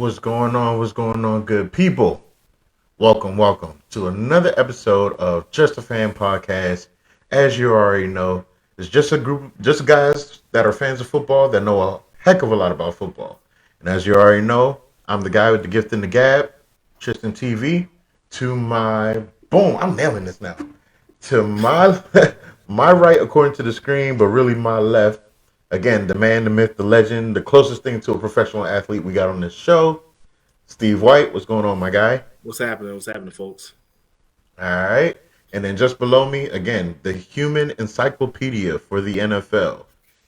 What's going on? What's going on, good people? Welcome to another episode of Just a Fan Podcast. As you already know, it's just a group, just guys that are fans of football that know a heck of a lot about football. And as you already know, I'm the guy with the gift in the gab, Tristan TV. To my boom, I'm nailing this now. To my my right, according to the screen, but really my left. Again, the man, the myth, the legend, the closest thing to a professional athlete we got on this show. Steve White, what's going on, my guy? What's happening? What's happening, folks? All right. And then just below me, again, the human encyclopedia for the NFL.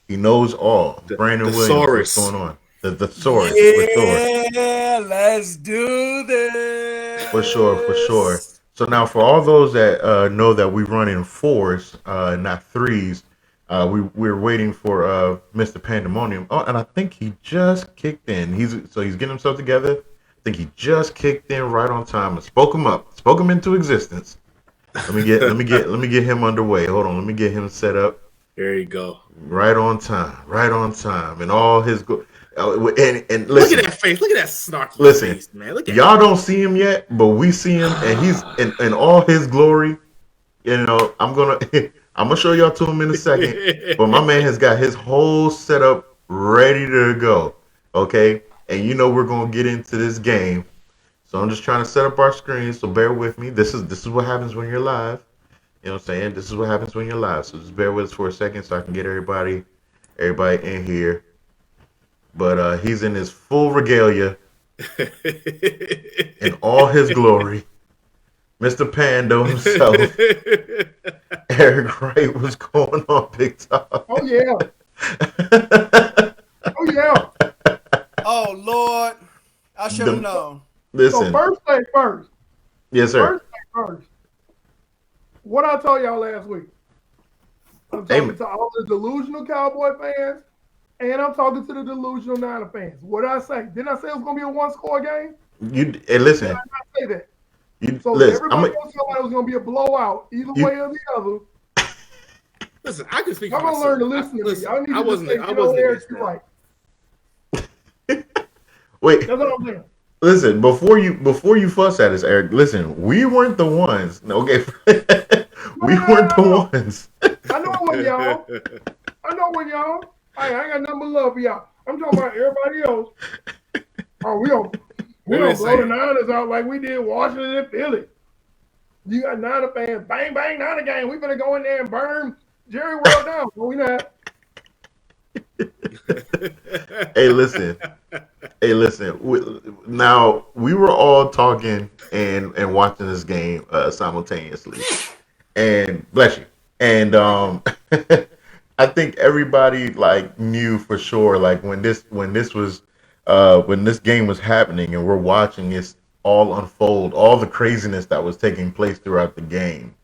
He knows all. The Brandon Williams, what's thesaurus. going on? The Saurus, for sure. Yeah, let's do this. For sure, for sure. So now, for all those that know that we run in fours, not threes, we're waiting for Mr. Pandemonium. Oh, and I think he just kicked in. He's getting himself together. I think he just kicked in right on time and spoke him into existence. Let me get him underway. Hold on, let me get him set up. There you go. Right on time, and all his and Look listen. at that face. Look at that snarky Listen, face, man. Look at y'all don't see him yet, but we see him, and he's in all his glory. You know, I'm gonna show y'all to him in a second. But my man has got his whole setup ready to go. Okay, and you know we're gonna get into this game. So I'm just trying to set up our screen. So bear with me. This is what happens when you're live. You know what I'm saying? This is what happens when you're live. So just bear with us for a second so I can get everybody in here. But he's in his full regalia in all his glory. Mr. Pando himself. Eric Wright, what's going on, Big Top? Oh yeah. Oh yeah. Oh Lord, I should have known. Listen. So first thing first. Yes, sir. First thing first. What I told y'all last week. I'm talking to all the delusional Cowboy fans, and I'm talking to the delusional Niner fans. What did I say? Didn't I say it was going to be a one-score game? Listen. Did I not say that? So everybody else thought it was going to be a blowout, either way or the other. Listen, I can speak I'm for going to learn to listen to me. I need you to say, Eric's right. Wait. That's what I'm saying. Listen, before you fuss at us, Eric. Listen, we weren't the ones. Okay, we weren't the ones. I know when y'all. I ain't got nothing but love for y'all. I'm talking about everybody else. Oh, we don't blow the Niners out like we did Washington and Philly. You got Niner fans, bang bang Niner game. We better go in there and burn Jerry World down. No, we not. Hey, listen. Now we were all talking and watching this game simultaneously, and bless you. And I think everybody knew for sure when this game was happening and we're watching this all unfold, all the craziness that was taking place throughout the game.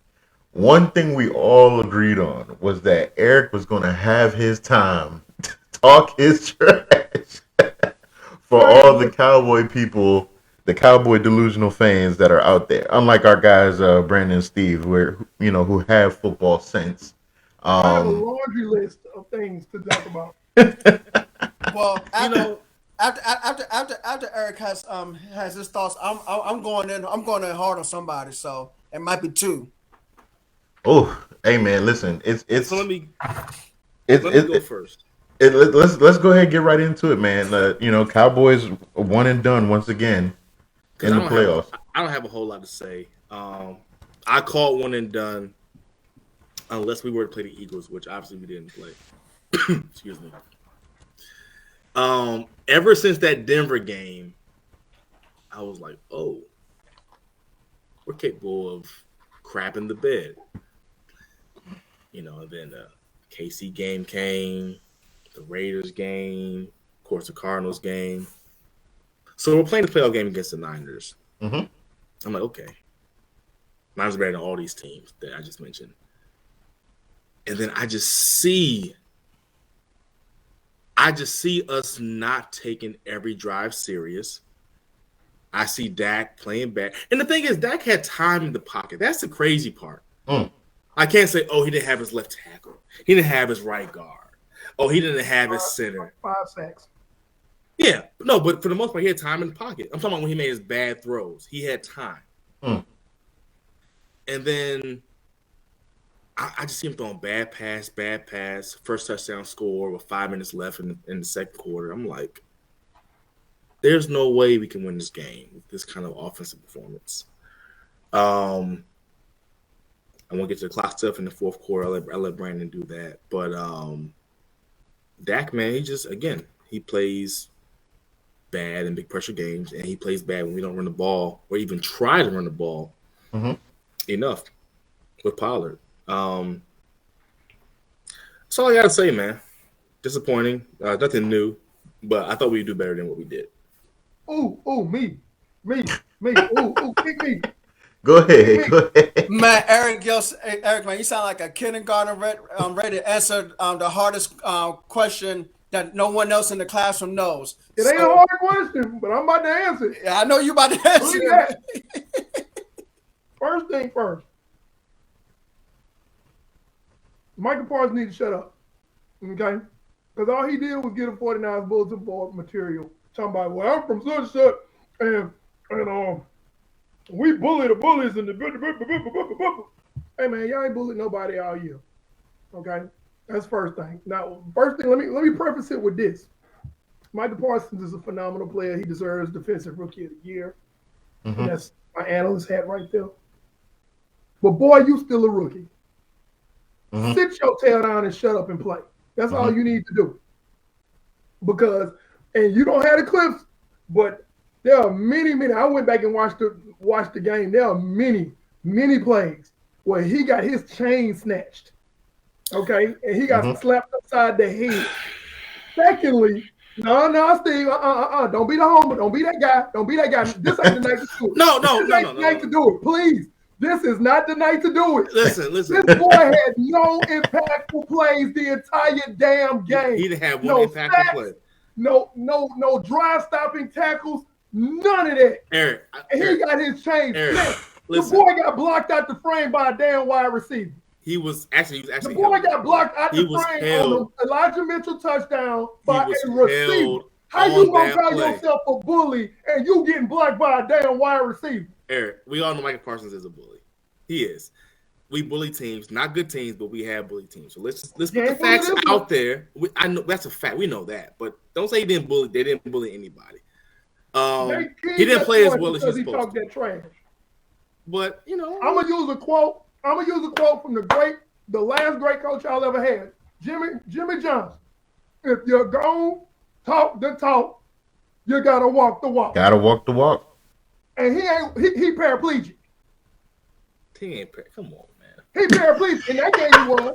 One thing we all agreed on was that Eric was going to have his time to talk his trash for all the Cowboy people, the Cowboy delusional fans that are out there. Unlike our guys, Brandon and Steve, who have football sense. I have a laundry list of things to talk about. Well, after Eric has his thoughts, I'm going in hard on somebody, so it might be two. Oh, hey man, listen, it's. So let me go first. Let's go ahead and get right into it, man. Cowboys one and done once again in the playoffs. I don't have a whole lot to say. I called one and done, unless we were to play the Eagles, which obviously we didn't play. Excuse me. Ever since that Denver game, I was like, oh, we're capable of crapping the bed. And then the KC game came, the Raiders game, of course, the Cardinals game. So we're playing the playoff game against the Niners. Mm-hmm. I'm like, okay. Niners are better than all these teams that I just mentioned. And then I just see us not taking every drive serious. I see Dak playing back. And the thing is, Dak had time in the pocket. That's the crazy part. I can't say, oh, he didn't have his left tackle. He didn't have his right guard. Oh, he didn't have his center. 5 sacks. Yeah, no, but for the most part, he had time in the pocket. I'm talking about when he made his bad throws. He had time. And then I just see him throwing bad pass, first touchdown score with 5 minutes left in the second quarter. I'm like, there's no way we can win this game with this kind of offensive performance. I won't get to the clock stuff in the fourth quarter. I'll let Brandon do that. But Dak, man, he plays bad in big pressure games, and he plays bad when we don't run the ball or even try to run the ball enough with Pollard. That's all I gotta say, man. Disappointing. Nothing new, but I thought we'd do better than what we did. Me. Pick me. Go ahead. Man, Eric, man, you sound like a kindergarten ready to answer the hardest question that no one else in the classroom knows. It ain't a hard question, but I'm about to answer. Yeah, I know you about to answer it. First thing first. Michael Parsons needs to shut up. Okay? Because all he did was get a 49ers bulletin board material. Talking about, well, I'm from such and we bully the bullies and the hey man, y'all ain't bullied nobody all year. Okay? That's first thing. Now, first thing, let me preface it with this. Michael Parsons is a phenomenal player. He deserves Defensive Rookie of the Year. And that's my analyst hat right there. But boy, you still a rookie. Sit your tail down and shut up and play. That's all you need to do. Because, and you don't have the clips, but there are many. I went back and watched the game. There are many plays where he got his chain snatched. Okay, and he got slapped upside the head. Secondly, no, Steve, don't be the homer. Don't be that guy. This ain't the night to do it. No. Night to do it, please. This is not the night to do it. Listen. This boy had no impactful plays the entire damn game. He didn't have one impactful play. No drive stopping tackles. None of that. Eric, he got his chain. Eric, the boy got blocked out the frame by a damn wide receiver. He was actually. The boy got blocked out the frame on the Elijah Mitchell touchdown by a receiver. How you gonna call yourself a bully and you getting blocked by a damn wide receiver? Eric, we all know Michael Parsons is a bully. He is. We bully teams, not good teams, but we have bully teams. So let's put the facts out there. I know that's a fact. We know that, but don't say he didn't bully. They didn't bully anybody. He didn't play as well as he's supposed to. That trash. But I'm gonna use a quote. From the last great coach y'all ever had, Jimmy Johnson. If you're gonna talk the talk, you gotta walk the walk. And he paraplegic. He ain't come on, man. He paraplegic. In that game he was.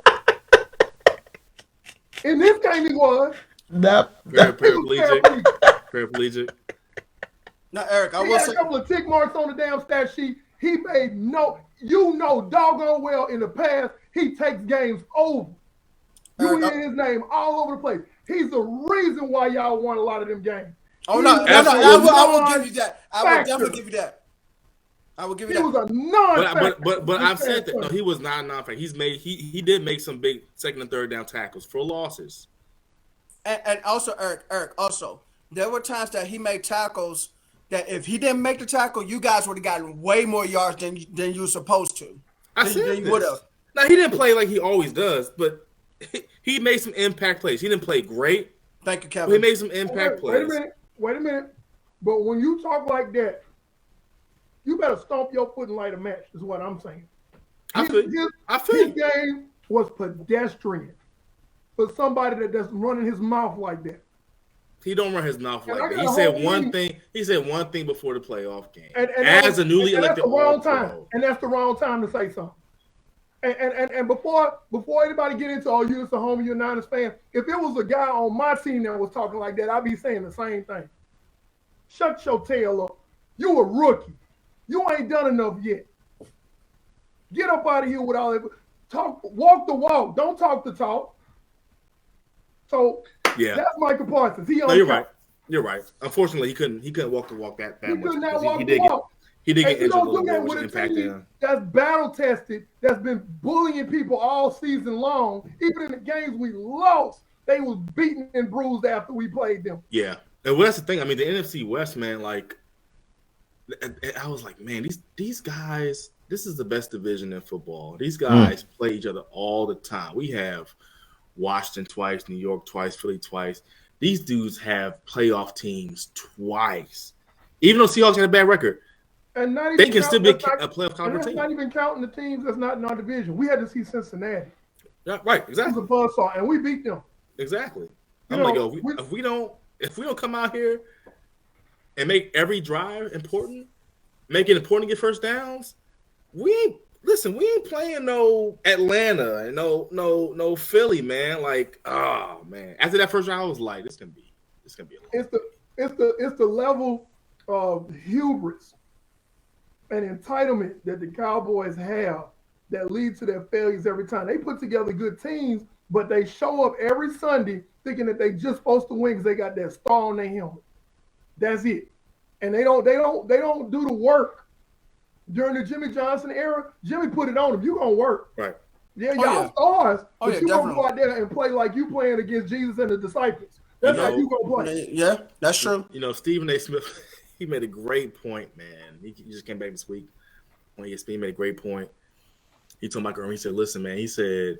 In this game he was. Paraplegic. Now, Eric, I he will had say a couple of tick marks on the damn stat sheet. He made doggone well in the past, he takes games over. You hear his name all over the place. He's the reason why y'all won a lot of them games. Oh, no. I will give you that. I will definitely give you that. He was a non-factor. But I've said that. No, he was not a non-factor. He did make some big second and third down tackles for losses. And also, Eric, also, there were times that he made tackles that if he didn't make the tackle, you guys would have gotten way more yards than you were supposed to. Than you would have. Now, he didn't play like he always does, but he made some impact plays. He didn't play great. Thank you, Kevin. He made some impact plays. Wait a minute. But when you talk like that, you better stomp your foot and light a match, is what I'm saying. His game was pedestrian for somebody that's running his mouth like that. He don't run his mouth like that. He said one thing. He said one thing before the playoff game. As a newly elected All-Pro. And that's the wrong time to say something. And before anybody get into, you're just a homie, you're a Niners fan, if it was a guy on my team that was talking like that, I'd be saying the same thing. Shut your tail up. You a rookie. You ain't done enough yet. Get up out of here with all that. Walk the walk. Don't talk the talk. So that's Michael Parsons. You're right. Unfortunately, he couldn't walk the walk that much. He could not walk the walk. He did get injured a little bit, which impacted him. That's battle tested. That's been bullying people all season long. Even in the games we lost, they was beaten and bruised after we played them. Yeah. And well, that's the thing. I mean, the NFC West, man. Like, I was like, man, these guys. This is the best division in football. These guys play each other all the time. We have Washington twice, New York twice, Philly twice. These dudes have playoff teams twice. Even though Seahawks had a bad record, And not even they can still be a not, playoff and caliber that's team. not even counting the teams that's not in our division. We had to see Cincinnati. Yeah, right, It was exactly. a buzzsaw, and we beat them. Exactly. You I'm know, like, yo, if we don't come out here and make every drive important, make it important to get first downs, we ain't playing no Atlanta and no Philly, man. Like, oh man. After that first round, I was like, it's gonna be a lot. It's the level of hubris and entitlement that the Cowboys have that lead to their failures every time. They put together good teams, but they show up every Sunday thinking that they just supposed to win because they got that star on their helmet. That's it. And they don't do the work. During the Jimmy Johnson era, Jimmy put it on them. You gonna work. Right. Yeah, y'all stars, but you definitely. gonna go out there and play like you playing against Jesus and the disciples. That's how you gonna play. Yeah, that's true. You know, Stephen A. Smith, he made a great point, man. He just came back this week on ESPN. He made a great point. He told Michael Irvin, he said, listen, man, he said,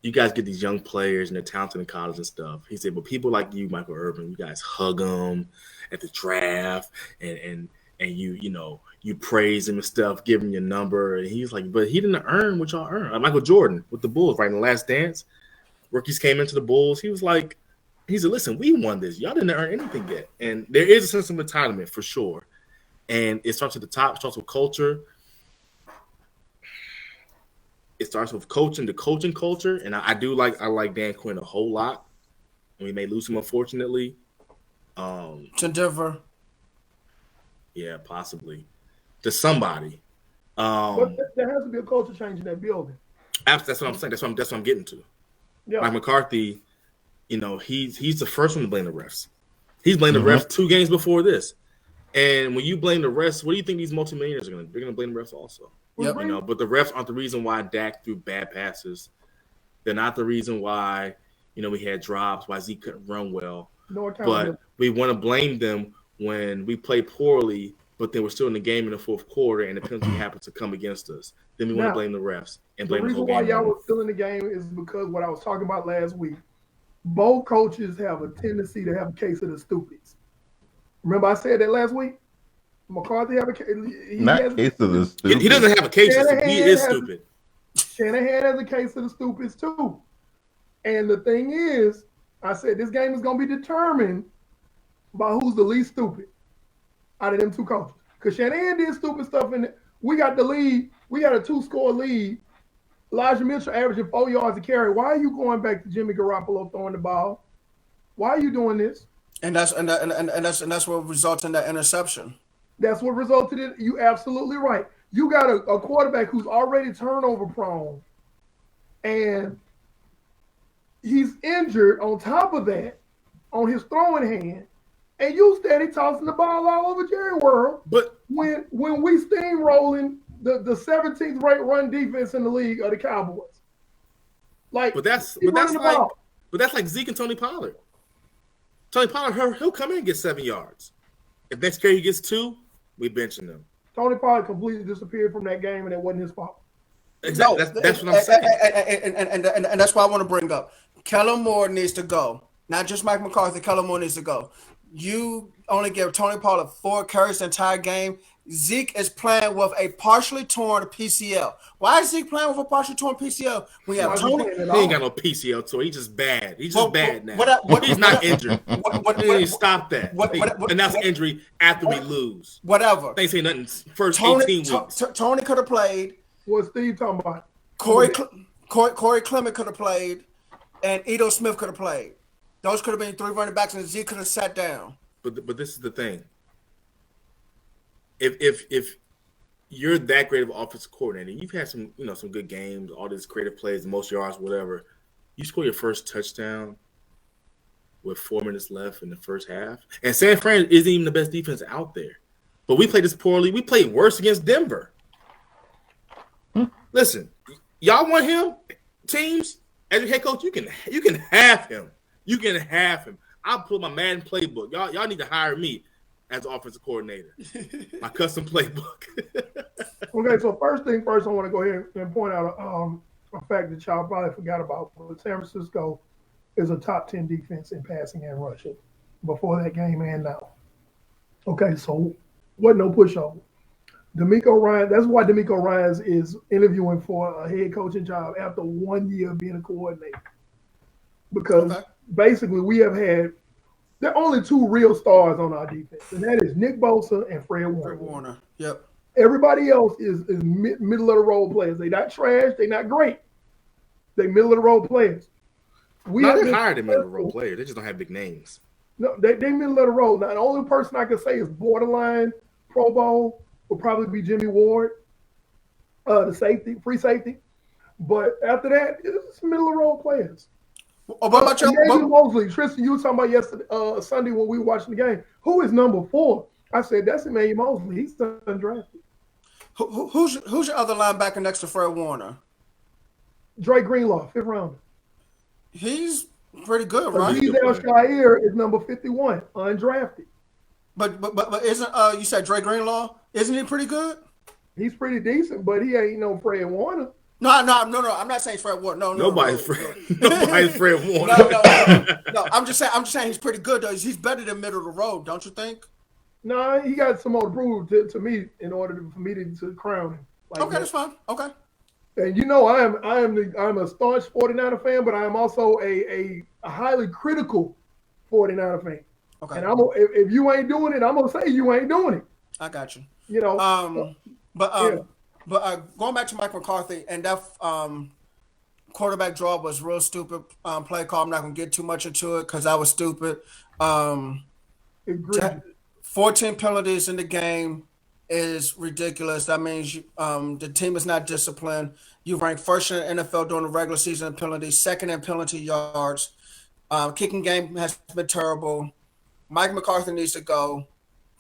you guys get these young players and they're talented in college and stuff. He said, but people like you, Michael Irvin, you guys hug them at the draft and you praise him and stuff, give him your number. And he's like, but he didn't earn what y'all earned. Like Michael Jordan with the Bulls, right in the Last Dance. Rookies came into the Bulls. He said, listen, we won this. Y'all didn't earn anything yet. And there is a sense of entitlement for sure. And it starts at the top, it starts with culture. It starts with coaching, the coaching culture. And I like Dan Quinn a whole lot. And we may lose him, unfortunately. To Denver. Yeah, possibly. To somebody. But there has to be a culture change in that building. That's what I'm saying. That's what I'm getting to. Yeah. Mike McCarthy, he's the first one to blame the refs. He's blamed the refs 2 games before this. And when you blame the refs, what do you think these multimillionaires are going to do? They're going to blame the refs also. Yep. But the refs aren't the reason why Dak threw bad passes. They're not the reason why, we had drops, why Zeke couldn't run well. But we want to blame them when we play poorly, but then we're still in the game in the fourth quarter and the penalty happens to come against us. Then we want to blame the refs and blame the whole game. The reason why y'all were still in the game is because what I was talking about last week. Both coaches have a tendency to have a case of the stupids. Remember I said that last week? McCarthy have a case. Case of the stupid. He doesn't have a case of the stupid. He is stupid. Shanahan has a case of the stupids too. And the thing is, I said this game is going to be determined by who's the least stupid out of them 2 coaches. Because Shanahan did stupid stuff, and we got the lead. We got a 2-score lead. Elijah Mitchell averaging 4 yards a carry. Why are you going back to Jimmy Garoppolo throwing the ball? Why are you doing this? And that's what results in that interception. That's what resulted in. You absolutely right. You got a quarterback who's already turnover prone, and he's injured on top of that on his throwing hand, and you steady tossing the ball all over Jerry World. But when we steamrolling the 17th ranked run defense in the league of the Cowboys, but that's like Zeke and Tony Pollard. Tony Pollard, he'll come in and get 7 yards. If next carry he gets 2, we benching them. Tony Pollard completely disappeared from that game, and it wasn't his fault. Exactly. That's what I'm saying. And that's why I want to bring up. Kellen Moore needs to go. Not just Mike McCarthy. Kellen Moore needs to go. You only give Tony Pollard 4 carries the entire game. Zeke is playing with a partially torn PCL. Why is Zeke playing with a partially torn PCL? We have Tony. He ain't got no PCL tour. He's just bad. He's just bad now. He's not injured. Stop that. Announce injury after we lose. Whatever. They say nothing. First 18 weeks. Tony could have played. What's Steve talking about? Corey Clement could have played, and Edo Smith could have played. Those could have been 3 running backs, and Zeke could have sat down. But this is the thing. If you're that great of an offensive coordinator, you've had some good games, all these creative plays, the most yards, whatever. You score your first touchdown with 4 minutes left in the first half, and San Fran isn't even the best defense out there. But we played this poorly. We played worse against Denver. Listen, y'all want him? Teams, as your head coach, you can have him. You can have him. I'll pull my Madden playbook. Y'all need to hire me as the offensive coordinator. My custom playbook. Okay, so first thing first, I want to go ahead and point out a fact that y'all probably forgot about. But San Francisco is a top 10 defense in passing and rushing before that game and now. Okay, so wasn't no pushover. D'Amico Ryan, that's why D'Amico Ryan is interviewing for a head coaching job after 1 year of being a coordinator. Because basically we have had there are only two real stars on our defense, and that is Nick Bosa and Fred Warner. Fred Warner. Yep. Everybody else is middle of the road players. They not trash. They not great. They middle of the road players. They're higher than middle of the road players. They just don't have big names. No, they middle of the road. Now the only person I can say is borderline Pro Bowl will probably be Jimmy Ward, the safety, free safety. But after that, it's middle of the road players. Oh, but about Mosley, Tristan, you were talking about yesterday, Sunday when we were watching the game. Who is number 4? I said that's Emmanuel Mosley. He's undrafted. Who's your other linebacker next to Fred Warner? Drake Greenlaw, 5th rounder. He's pretty good, right? Azeez Al-Shaair is number 51, undrafted. But isn't you said Drake Greenlaw? Isn't he pretty good? He's pretty decent, but he ain't no Fred Warner. No. I'm not saying Fred Warner. Nobody's Fred Warner. No. I'm just saying he's pretty good though. He's better than middle of the road, don't you think? No, he got some more to prove to me in order for me to crown him. Okay, that's fine. Okay. And you know, I'm a staunch 49er fan, but I am also a highly critical 49er fan. Okay. And if you ain't doing it, I'm gonna say you ain't doing it. I got you. You know. But going back to Mike McCarthy and that quarterback draw was real stupid play call. I'm not gonna get too much into it because that was stupid. 14 penalties in the game is ridiculous. That means the team is not disciplined. You rank first in the NFL during the regular season in penalties, second in penalty yards. Kicking game has been terrible. Mike McCarthy needs to go.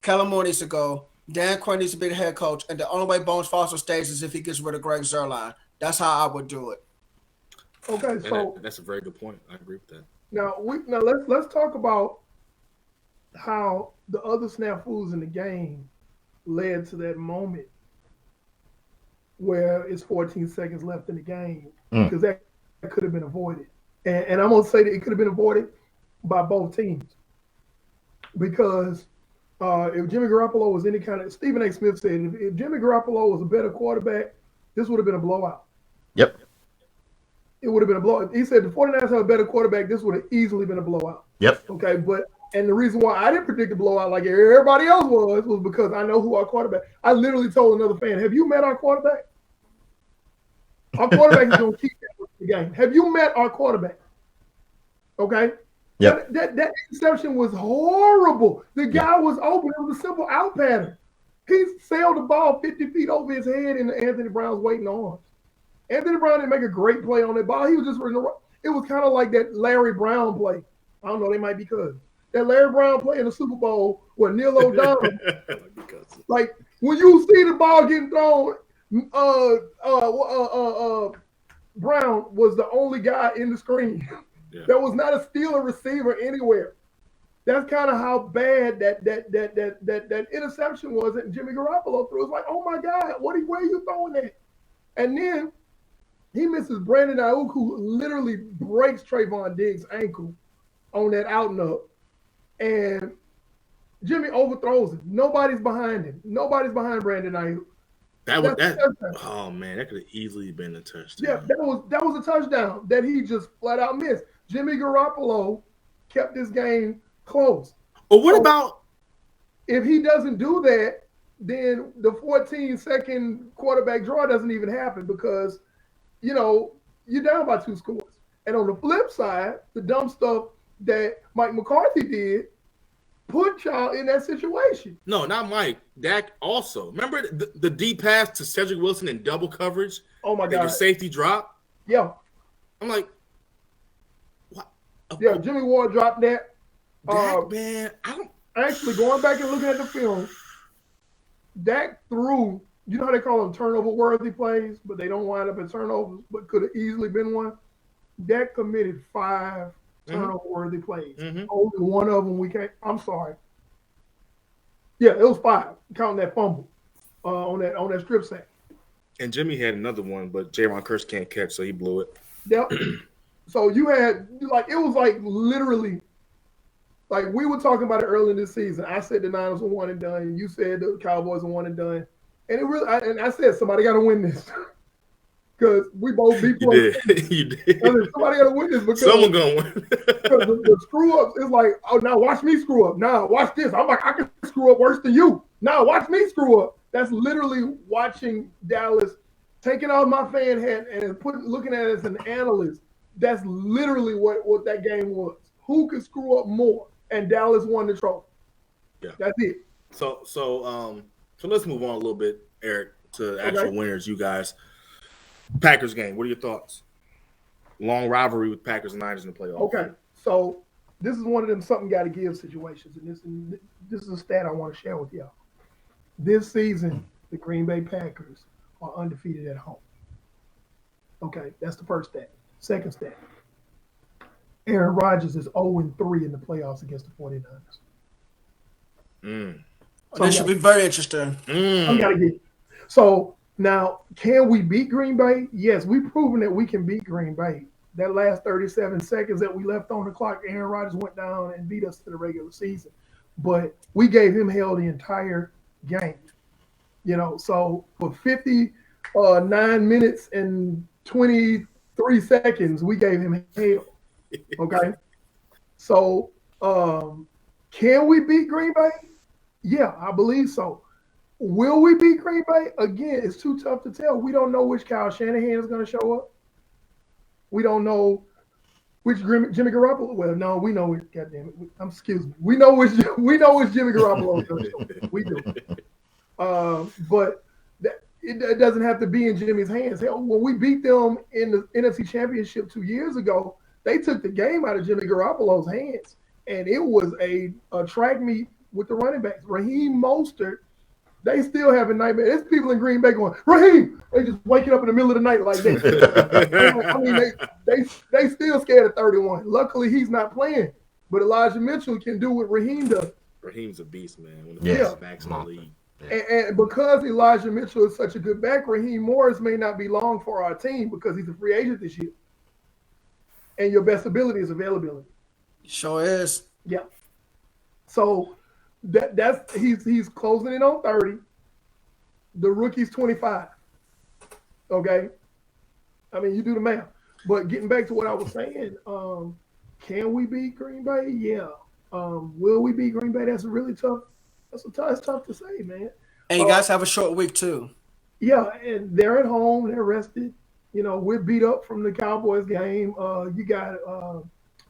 Kellen Moore needs to go. Dan Quinn needs to be the head coach. And the only way Bones Foster stays is if he gets rid of Greg Zuerlein. That's how I would do it. Okay, so that's a very good point. I agree with that. Now let's talk about how the other snafus in the game led to that moment where it's 14 seconds left in the game because that could have been avoided. And I'm going to say that it could have been avoided by both teams because if Jimmy Garoppolo was any kind of – Stephen A. Smith said if Jimmy Garoppolo was a better quarterback, this would have been a blowout. Yep. It would have been a blowout. He said the 49ers have a better quarterback, this would have easily been a blowout. Yep. Okay, and the reason why I didn't predict a blowout like everybody else was because I know who our quarterback. I literally told another fan, "Have you met our quarterback? Our quarterback is going to keep the game. Have you met our quarterback?" Okay. Yeah. That interception was horrible. The guy was open. It was a simple out pattern. He sailed the ball 50 feet over his head into Anthony Brown's waiting arms. Anthony Brown didn't make a great play on that ball. He was just it was kind of like that Larry Brown play. I don't know. They might be cousins. That Larry Brown play in the Super Bowl where Neil O'Donnell, like when you see the ball getting thrown, Brown was the only guy in the screen. Yeah. There was not a stealer receiver anywhere. That's kind of how bad that interception was that Jimmy Garoppolo threw. It's like, oh my God, where are you throwing that? And then he misses Brandon Ayuk, who literally breaks Trayvon Diggs' ankle on that out and up. And Jimmy overthrows him. Nobody's behind him. Nobody's behind Brandon Ayuk. Oh man, that could have easily been a touchdown. Yeah, that was a touchdown that he just flat out missed. Jimmy Garoppolo kept this game close. But what about if he doesn't do that? Then the 14-second quarterback draw doesn't even happen because, you're down by 2 scores. And on the flip side, the dumb stuff that Mike McCarthy did put y'all in that situation. No, not Mike. Dak also. Remember the deep pass to Cedric Wilson in double coverage? Oh, my God. Your safety drop? Yeah. I'm like, what? Yeah, Jimmy Ward dropped that. Dak, man, I don't. Actually, going back and looking at the film, Dak threw, you know how they call them turnover-worthy plays, but they don't wind up in turnovers, but could have easily been one? Dak committed 5 turnover-worthy plays. Mm-hmm. Only one of them we can't. I'm sorry. Yeah, it was 5, counting that fumble on that strip sack. And Jimmy had another one, but Jaron Curse can't catch, so he blew it. Yep. So you had it was literally. We were talking about it early in this season. I said the Niners were 1 and done. And you said the Cowboys were 1 and done. And I said somebody got to win this because we both beat. You did. You did. Somebody got to win this because someone gonna win. the screw ups is now watch me screw up. Now watch this. I'm like I can screw up worse than you. Now watch me screw up. That's literally watching Dallas taking off my fan hat and looking at it as an analyst. That's literally what that game was. Who could screw up more? And Dallas won the trophy. Yeah, that's it. So let's move on a little bit, Eric, to actual winners. You guys, Packers game. What are your thoughts? Long rivalry with Packers and Niners in the playoffs. Okay, so this is one of them something got to give situations, and this is a stat I want to share with y'all. This season, the Green Bay Packers are undefeated at home. Okay, that's the first stat. Second stat. Aaron Rodgers is 0-3 in the playoffs against the 49ers. So this should be very interesting. So now, can we beat Green Bay? Yes, we've proven that we can beat Green Bay. That last 37 seconds that we left on the clock, Aaron Rodgers went down and beat us to the regular season. But we gave him hell the entire game. So for 59 minutes and 23 seconds, we gave him hell. Okay, so can we beat Green Bay? Yeah, I believe so. Will we beat Green Bay? Again, it's too tough to tell. We don't know which Kyle Shanahan is going to show up. We don't know which Jimmy Garoppolo. Well, no, we know it. Goddamn it! Excuse me. We know which Jimmy Garoppolo is going to show up. We do. But it doesn't have to be in Jimmy's hands. Hell, when we beat them in the NFC Championship 2 years ago, they took the game out of Jimmy Garoppolo's hands, and it was a track meet with the running backs. Raheem Mostert, they still have a nightmare. There's people in Green Bay going, Raheem! They just waking up in the middle of the night like that. I mean, they still scared of 31. Luckily, he's not playing, but Elijah Mitchell can do what Raheem does. Raheem's a beast, man. When Yeah. backs in the league. And because Elijah Mitchell is such a good back, Raheem Morris may not be long for our team because he's a free agent this year. And your best ability is availability. Sure is. Yeah. So that's he's closing in on 30. The rookie's 25. Okay. I mean, you do the math. But getting back to what I was saying, can we beat Green Bay? Yeah. Will we beat Green Bay? That's really tough. That's tough to say, man. And you guys have a short week too. Yeah, and they're at home. They're rested. We're beat up from the Cowboys game. You got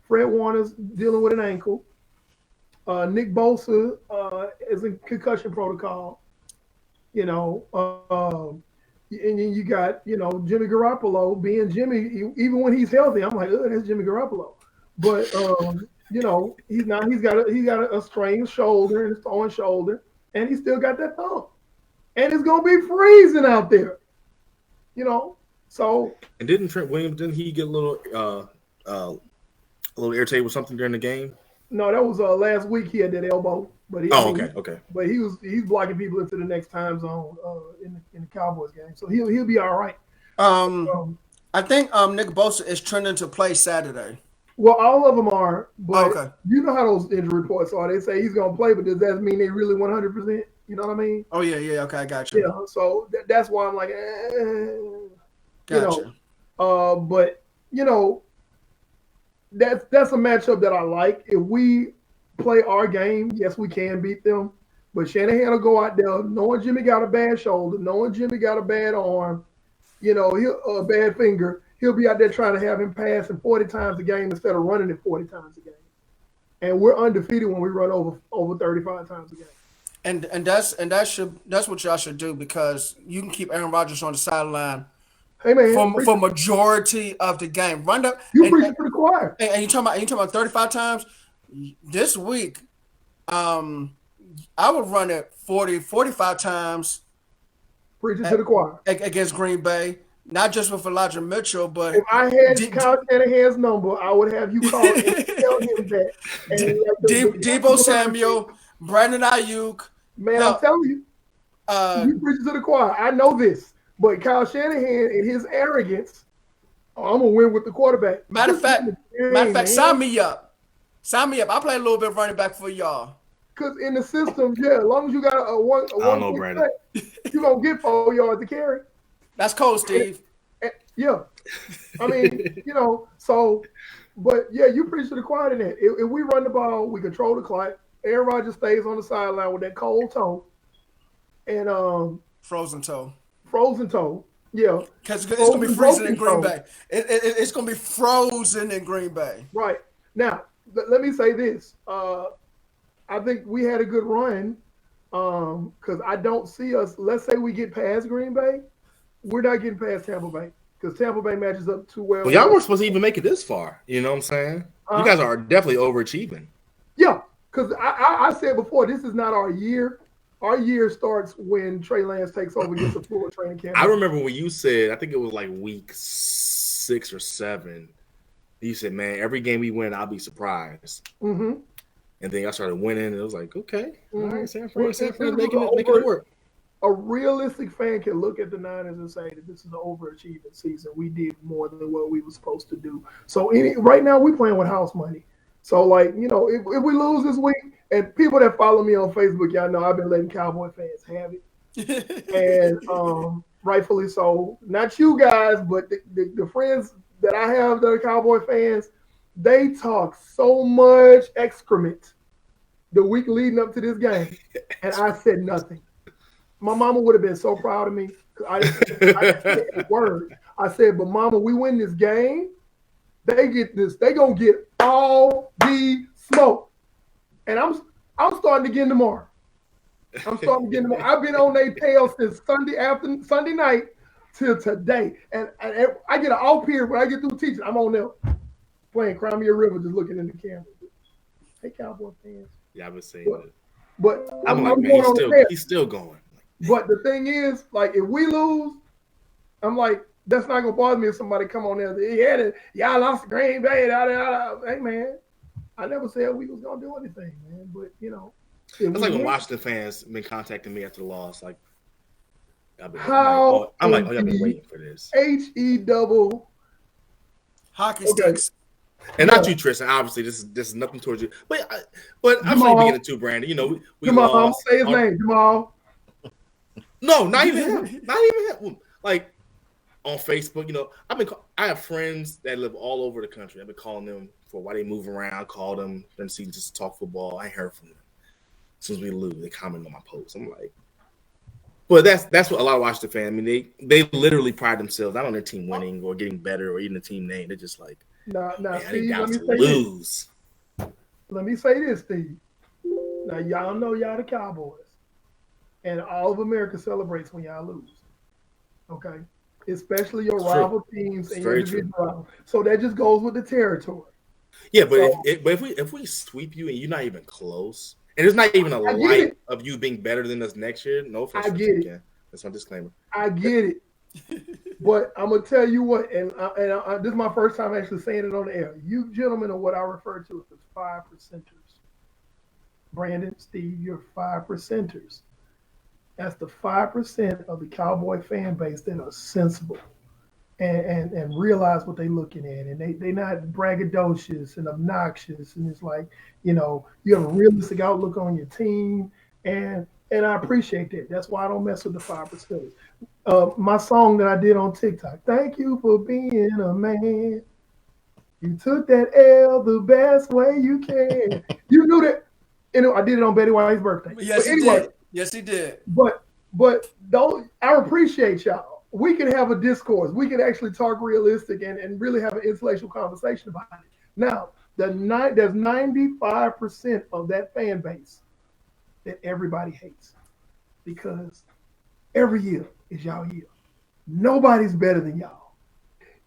Fred Warner's dealing with an ankle. Nick Bosa is in concussion protocol. And then you got, Jimmy Garoppolo being Jimmy. Even when he's healthy, I'm like, oh, that's Jimmy Garoppolo. But he's not. He's got a strained shoulder and a torn shoulder, and he still got that thumb. And it's gonna be freezing out there. So. And didn't Trent Williams? Didn't he get a little irritated with something during the game? No, that was last week. He had that elbow, but okay. But he's blocking people into the next time zone in the Cowboys game, so he'll be all right. I think Nick Bosa is trending to play Saturday. Well, all of them are, but okay. You know how those injury reports are. They say he's going to play, but does that mean they really 100%? You know what I mean? Oh, yeah. Okay, I got you. Yeah, so that's why I'm like, Gotcha. But, that's a matchup that I like. If we play our game, yes, we can beat them. But Shanahan will go out there knowing Jimmy got a bad shoulder, knowing Jimmy got a bad arm, a bad finger. He'll be out there trying to have him passing 40 times a game instead of running it 40 times a game. And we're undefeated when we run over 35 times a game. And that's what y'all should do because you can keep Aaron Rodgers on the sideline. Hey man, for majority of the game. Run up. You preaching to the choir. And you talking about 35 times this week. I would run it 40, 45 times. Preaching to the choir against Green Bay. Not just with Elijah Mitchell, but If I had Kyle Shanahan's number, I would have you call and tell him that. And Deebo Samuel, Brandon Ayuk. Man, I'm telling you, you preach to the choir. I know this, but Kyle Shanahan and his arrogance, I'm gonna win with the quarterback. Matter of fact, sign me up. Sign me up. I play a little bit of running back for y'all. Because in the system, as long as you got a one, I don't know, Brandon. You're gonna get 4 yards to carry. That's cold, Steve. Yeah. I mean, so, but yeah, you preach to the choir in that. If we run the ball, we control the clock. Aaron Rodgers stays on the sideline with that cold toe. And frozen toe. Yeah. Because it's gonna be freezing in Green Bay. It's gonna be frozen in Green Bay. Right. Now, let me say this. I think we had a good run. Because I don't see us, let's say we get past Green Bay, we're not getting past Tampa Bay. Because Tampa Bay matches up too well. Well, y'all weren't supposed to even make it this far. You know what I'm saying? You guys are definitely overachieving. Yeah, because I said before, this is not our year. Our year starts when Trey Lance takes over and gets a full training camp. I remember when you said, I think it was like week 6 or 7, you said, man, every game we win, I'll be surprised. Mm-hmm. And then I started winning, and it was like, okay, all right, San Fran making it work. A realistic fan can look at the Niners and say that this is an overachieving season. We did more than what we were supposed to do. So right now we're playing with house money. So if we lose this week, and people that follow me on Facebook, y'all know I've been letting Cowboy fans have it. And rightfully so. Not you guys, but the friends that I have that are Cowboy fans, they talk so much excrement the week leading up to this game, and I said nothing. My mama would have been so proud of me. I didn't say a word. I said, but mama, we win this game, they get this. They gonna get all the smoke, and I'm starting to get in tomorrow. I've been on their tail since Sunday night till today, and I get an off period when I get through teaching. I'm on there playing Cry Me a River, just looking in the camera. Hey, Cowboy fans. Yeah, I've been saying that. But I'm like, man, he's still going. But the thing is, if we lose, I'm like, that's not gonna bother me if somebody come on there. Y'all lost Green Bay. Hey man, I never said we was gonna do anything, man. But it's like when Washington fans been contacting me after the loss. Like, I'm like, y'all been waiting for this. H-E-double hockey sticks. And not you, Tristan. Obviously, this is nothing towards you. But I'm saying beginning to Brandon. We Jamal, say his name, Jamal. No, not even him. Not even him. Like on Facebook, I have friends that live all over the country. I've been calling them for why they move around. Call them, then see just talk football. I ain't heard from them. As soon as we lose, they comment on my posts. I'm like, but that's what a lot of Washington fans. I mean, they literally pride themselves not on their team winning or getting better or even the team name. They're just like, Steve, let me lose. Let me say this, Steve. Now y'all know y'all the Cowboys. And all of America celebrates when y'all lose. Okay? Especially your rival teams and your division rivals. So that just goes with the territory. Yeah, but if we sweep you and you're not even close, and there's not even a light of you being better than us next year, no offense. I get it. That's my disclaimer. I get it. But I'm gonna tell you what, and this is my first time actually saying it on the air. You gentlemen are what I refer to as 5%ers. Brandon, Steve, you're 5%ers. That's the 5% of the Cowboy fan base that are sensible and realize what they're looking at. And they're not braggadocious and obnoxious. And it's like, you have a realistic outlook on your team. And I appreciate that. That's why I don't mess with the 5%. My song that I did on TikTok, thank you for being a man. You took that L the best way you can. You knew that. I did it on Betty White's birthday. Yes, he did. Yes, he did. But I appreciate y'all. We can have a discourse. We can actually talk realistic and really have an intellectual conversation about it. Now, there's 95% of that fan base that everybody hates because every year is y'all year. Nobody's better than y'all.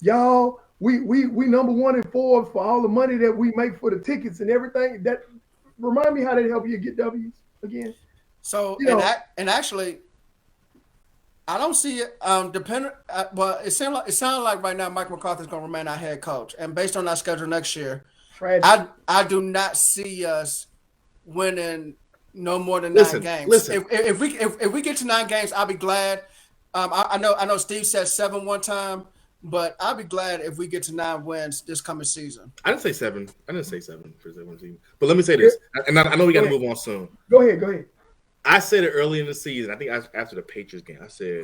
Y'all, we number 1 in Forbes for all the money that we make for the tickets and everything. That remind me how they help you get W's again. So, and actually, I don't see it. Depending, well, it sounds like right now Mike McCarthy's going to remain our head coach, and based on our schedule next year, Tragic. I do not see us winning no more than nine Listen, games. listen. If we get to 9 games, I'll be glad. I know Steve said 7 one time, but I'll be glad if we get to 9 wins this coming season. I didn't say 7. I didn't say 7 for 7 team. But let me say this, and I know we got to move on soon. Go ahead. I said it early in the season. I think after the Patriots game, I said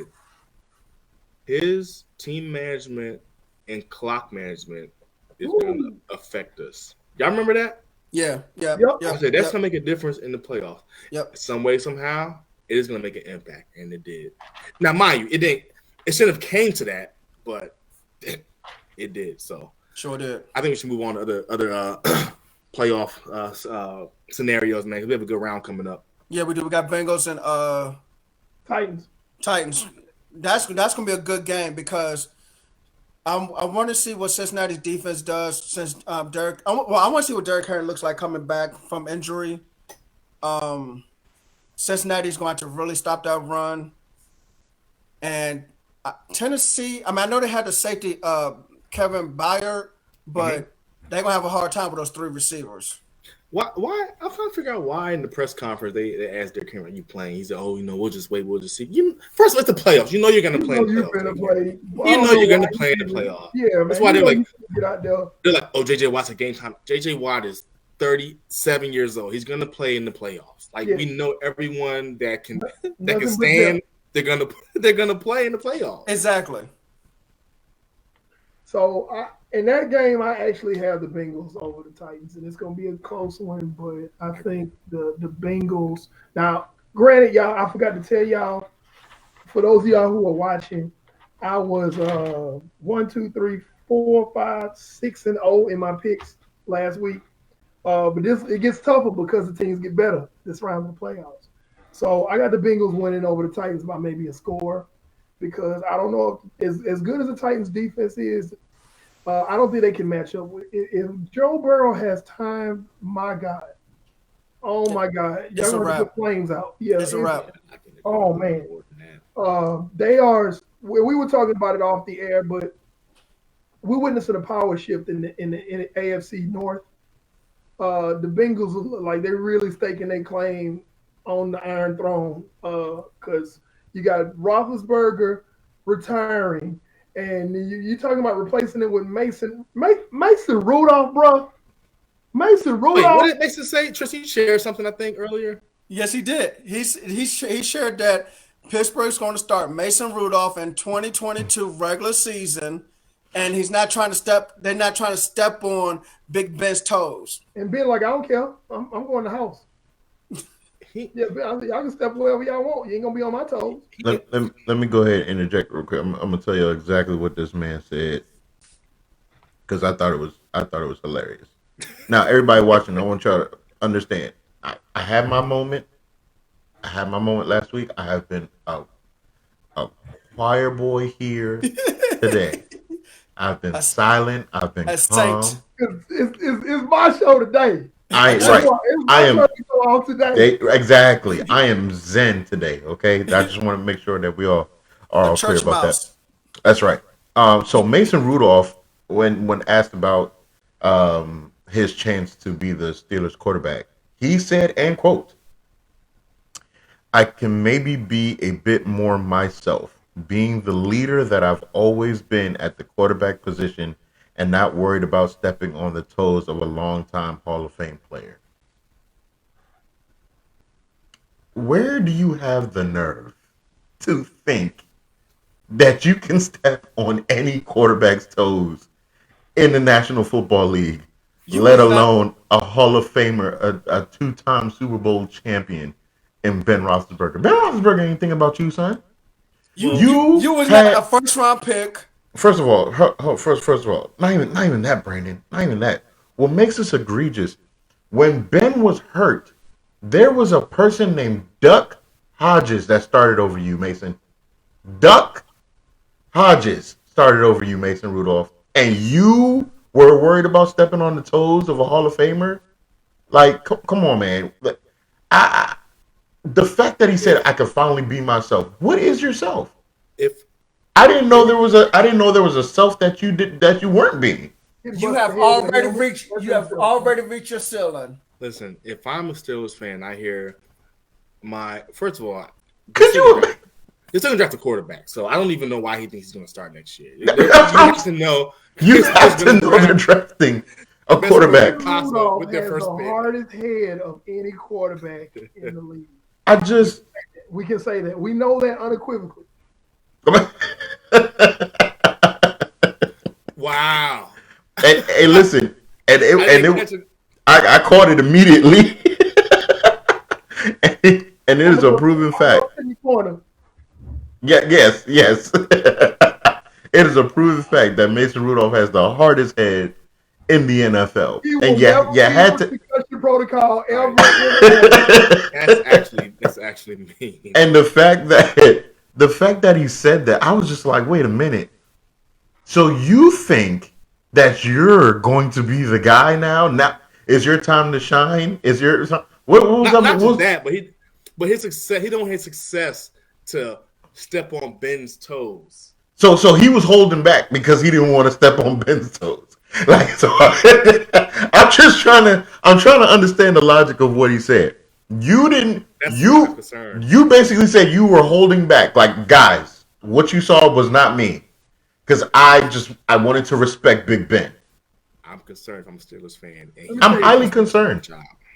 his team management and clock management is going to affect us. Y'all remember that? Yeah. I said that's going to make a difference in the playoffs. Yep. Some way, somehow, it is going to make an impact, and it did. Now, mind you, it didn't. It shouldn't have came to that, but it did. So Sure did. I think we should move on to other playoff scenarios, man. 'Cause we have a good round coming up. Yeah, we do. We got Bengals and Titans. That's gonna be a good game because I want to see what Cincinnati's defense does since Derek. I want to see what Derek Henry looks like coming back from injury. Cincinnati's going to really stop that run, and Tennessee. I mean, I know they had the safety Kevin Byard, but they're gonna have a hard time with those 3 receivers. Why? I'm trying to figure out why in the press conference they asked Derrick Henry, "Are you playing?" He said, "Oh, we'll just wait. We'll just see." First of all, it's the playoffs. You know you're going to play in the You're playoffs. gonna play. You know you're going to play in the playoffs. Yeah, man. That's why they're like, get out there. they're like, "Oh, JJ Watt's a game time." JJ Watt is 37 years old. He's going to play in the playoffs. Like we know everyone that can stand. They're gonna play in the playoffs. Exactly. So in that game, I actually have the Bengals over the Titans, and it's going to be a close one. But I think the Bengals. Now, granted, y'all, I forgot to tell y'all. For those of y'all who are watching, I was 1, 2, 3, 4, 5, 6-0 in my picks last week. But it gets tougher because the teams get better this round of the playoffs. So I got the Bengals winning over the Titans by maybe a score. Because I don't know if as good as the Titans defense is, I don't think they can match up with it. If Joe Burrow has time, my God. Oh my God. It's a wrap. Put flames out. Yeah, It's a wrap. Oh man. They are we were talking about it off the air, but we're witnessing a power shift in the AFC North. The Bengals look like they're really staking their claim on the Iron Throne. Because you got Roethlisberger retiring, and you talking about replacing it with Mason Rudolph, bro. Mason Rudolph. Wait, what did Mason say? Tristan shared something I think earlier. Yes, he did. He shared that Pittsburgh's going to start Mason Rudolph in 2022 regular season, and he's not trying to step. They're not trying to step on Big Ben's toes. And being like, I don't care. I'm going to the house. Yeah, y'all can step wherever y'all want. You ain't gonna be on my toes. Let me go ahead and interject real quick. I'm gonna tell you exactly what this man said because I thought it was hilarious. Now, everybody watching, I want y'all to understand. I had my moment. I had my moment last week. I have been a choir boy here today. I've been silent. I've been calm. It's my show today. I am today. Exactly. I am zen today. Okay, I just want to make sure that we all are all clear about that. That's right. So Mason Rudolph, when asked about his chance to be the Steelers quarterback, he said, and quote, "I can maybe be a bit more myself, being the leader that I've always been at the quarterback position and not worried about stepping on the toes of a longtime Hall of Fame player." Where do you have the nerve to think that you can step on any quarterback's toes in the National Football League, let alone a Hall of Famer, a 2-time Super Bowl champion in Ben Roethlisberger? Ben Roethlisberger ain't thinking about you, son. You was not a first-round pick. First of all, not even that, Brandon. Not even that. What makes this egregious, when Ben was hurt, there was a person named Duck Hodges that started over you, Mason. Duck Hodges started over you, Mason Rudolph. And you were worried about stepping on the toes of a Hall of Famer? Like, come on, man. The fact that he said, I could finally be myself. What is yourself? if I didn't know there was a self that you weren't being. You have already reached your ceiling. listen, if I'm a Steelers fan, I hear first of all, Could you? they're still gonna draft a quarterback, so I don't even know why he thinks he's gonna start next year. That's You what have to know. You have to know they're drafting a quarterback. Possible with their has first the pick. hardest head of any quarterback in the league. We can say that. We know that unequivocally. Wow. Hey, listen, I caught it immediately, and it is a proven fact. Yes. It is a proven fact that Mason Rudolph has the hardest head in the NFL. And you had to concussion protocol ever. That's actually mean. And the fact that he said that, I was just like, wait a minute. So you think that you're going to be the guy now? Now is your time to shine? Is your what was not just that, but his success. He don't have success to step on Ben's toes. So he was holding back because he didn't want to step on Ben's toes. Like, so I'm trying to understand the logic of what he said. You didn't. You basically said you were holding back. Like, guys, what you saw was not me. Because I wanted to respect Big Ben. I'm concerned if I'm a Steelers fan. I'm highly concerned.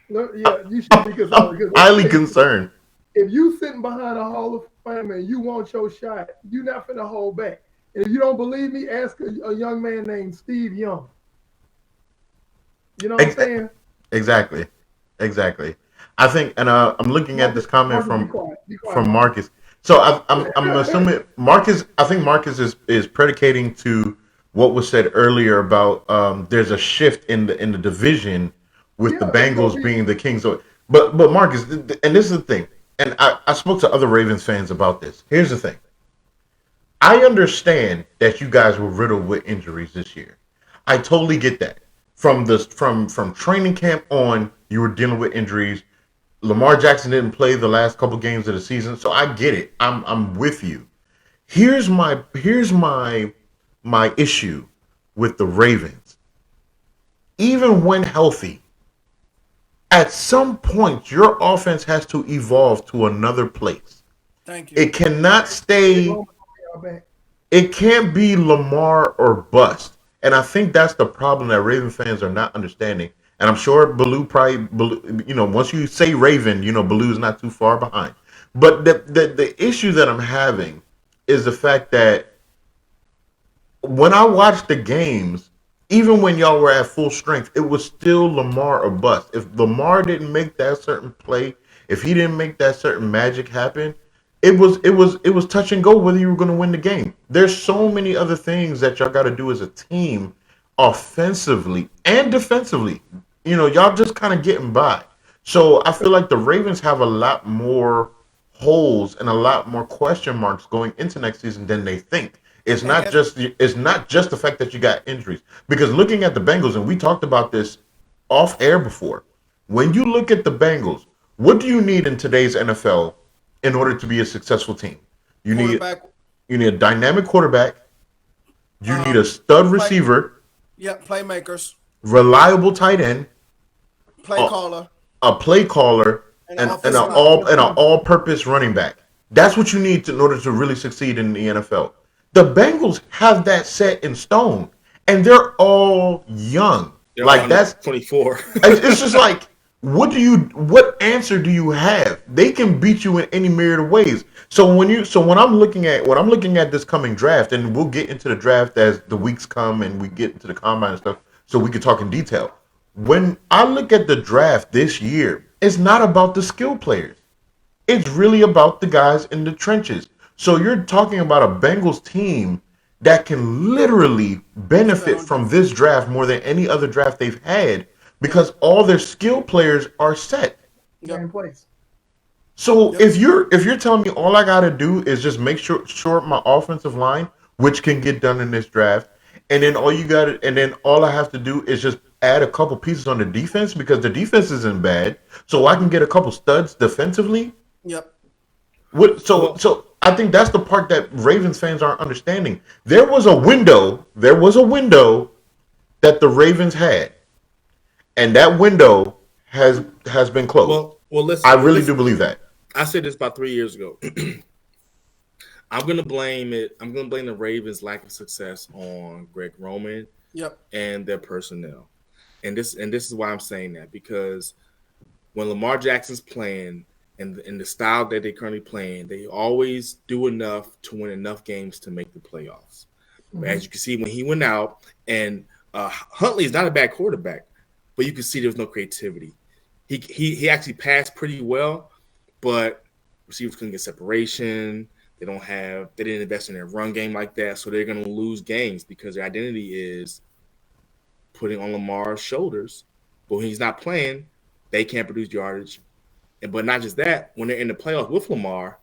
No, yeah, you should be concerned. I'm highly concerned. If you sitting behind a Hall of Famer and you want your shot, you're not finna hold back. And if you don't believe me, ask a young man named Steve Young. You know what I'm saying? Exactly. I think, and I'm looking at this comment from Marcus. So I'm assuming Marcus. I think Marcus is predicating to what was said earlier about there's a shift in the division with the Bengals being the Kings. But Marcus, and this is the thing, and I spoke to other Ravens fans about this. Here's the thing. I understand that you guys were riddled with injuries this year. I totally get that. From training camp on, you were dealing with injuries. Lamar Jackson didn't play the last couple games of the season, so I get it. I'm with you. Here's my issue with the Ravens. Even when healthy, at some point your offense has to evolve to another place. Thank you. It cannot stay. It can't be Lamar or bust. And I think that's the problem that Raven fans are not understanding. And I'm sure Baloo, once you say Raven, Baloo's not too far behind. But the issue that I'm having is the fact that when I watched the games, even when y'all were at full strength, it was still Lamar or bust. If Lamar didn't make that certain play, if he didn't make that certain magic happen, it was touch and go whether you were going to win the game. There's so many other things that y'all got to do as a team, offensively and defensively. Y'all just kind of getting by. So I feel like the Ravens have a lot more holes and a lot more question marks going into next season than they think. It's not just the fact that you got injuries. Because looking at the Bengals, and we talked about this off air before, when you look at the Bengals, what do you need in today's NFL in order to be a successful team? You need a dynamic quarterback. You need a stud receiver. Playmakers. Reliable tight end. A play caller, and an all-purpose running back. That's what you need in order to really succeed in the NFL. The Bengals have that set in stone, and they're all young. They're like that's 24. It's just like, what answer do you have? They can beat you in any myriad of ways. So when I'm looking at this coming draft, and we'll get into the draft as the weeks come and we get into the combine and stuff, so we can talk in detail. When I look at the draft this year, it's not about the skill players. It's really about the guys in the trenches. So you're talking about a Bengals team that can literally benefit from this draft more than any other draft they've had because all their skill players are set. In place. So if you're telling me all I gotta do is just make sure my offensive line, which can get done in this draft, and then all I have to do is just add a couple pieces on the defense because the defense isn't bad, so I can get a couple studs defensively. Yep. So I think that's the part that Ravens fans aren't understanding. There was a window that the Ravens had, and that window has been closed. Well, listen. I really do believe that. I said this about 3 years ago. I'm gonna blame the Ravens' lack of success on Greg Roman and their personnel. And this is why I'm saying that, because when Lamar Jackson's playing and the style that they're currently playing, they always do enough to win enough games to make the playoffs. But as you can see, when he went out, and Huntley is not a bad quarterback, but you can see there's no creativity. He actually passed pretty well, but receivers couldn't get separation. They didn't invest in their run game like that, so they're going to lose games because their identity is putting on Lamar's shoulders. But when he's not playing, they can't produce yardage. But not just that, when they're in the playoffs with Lamar,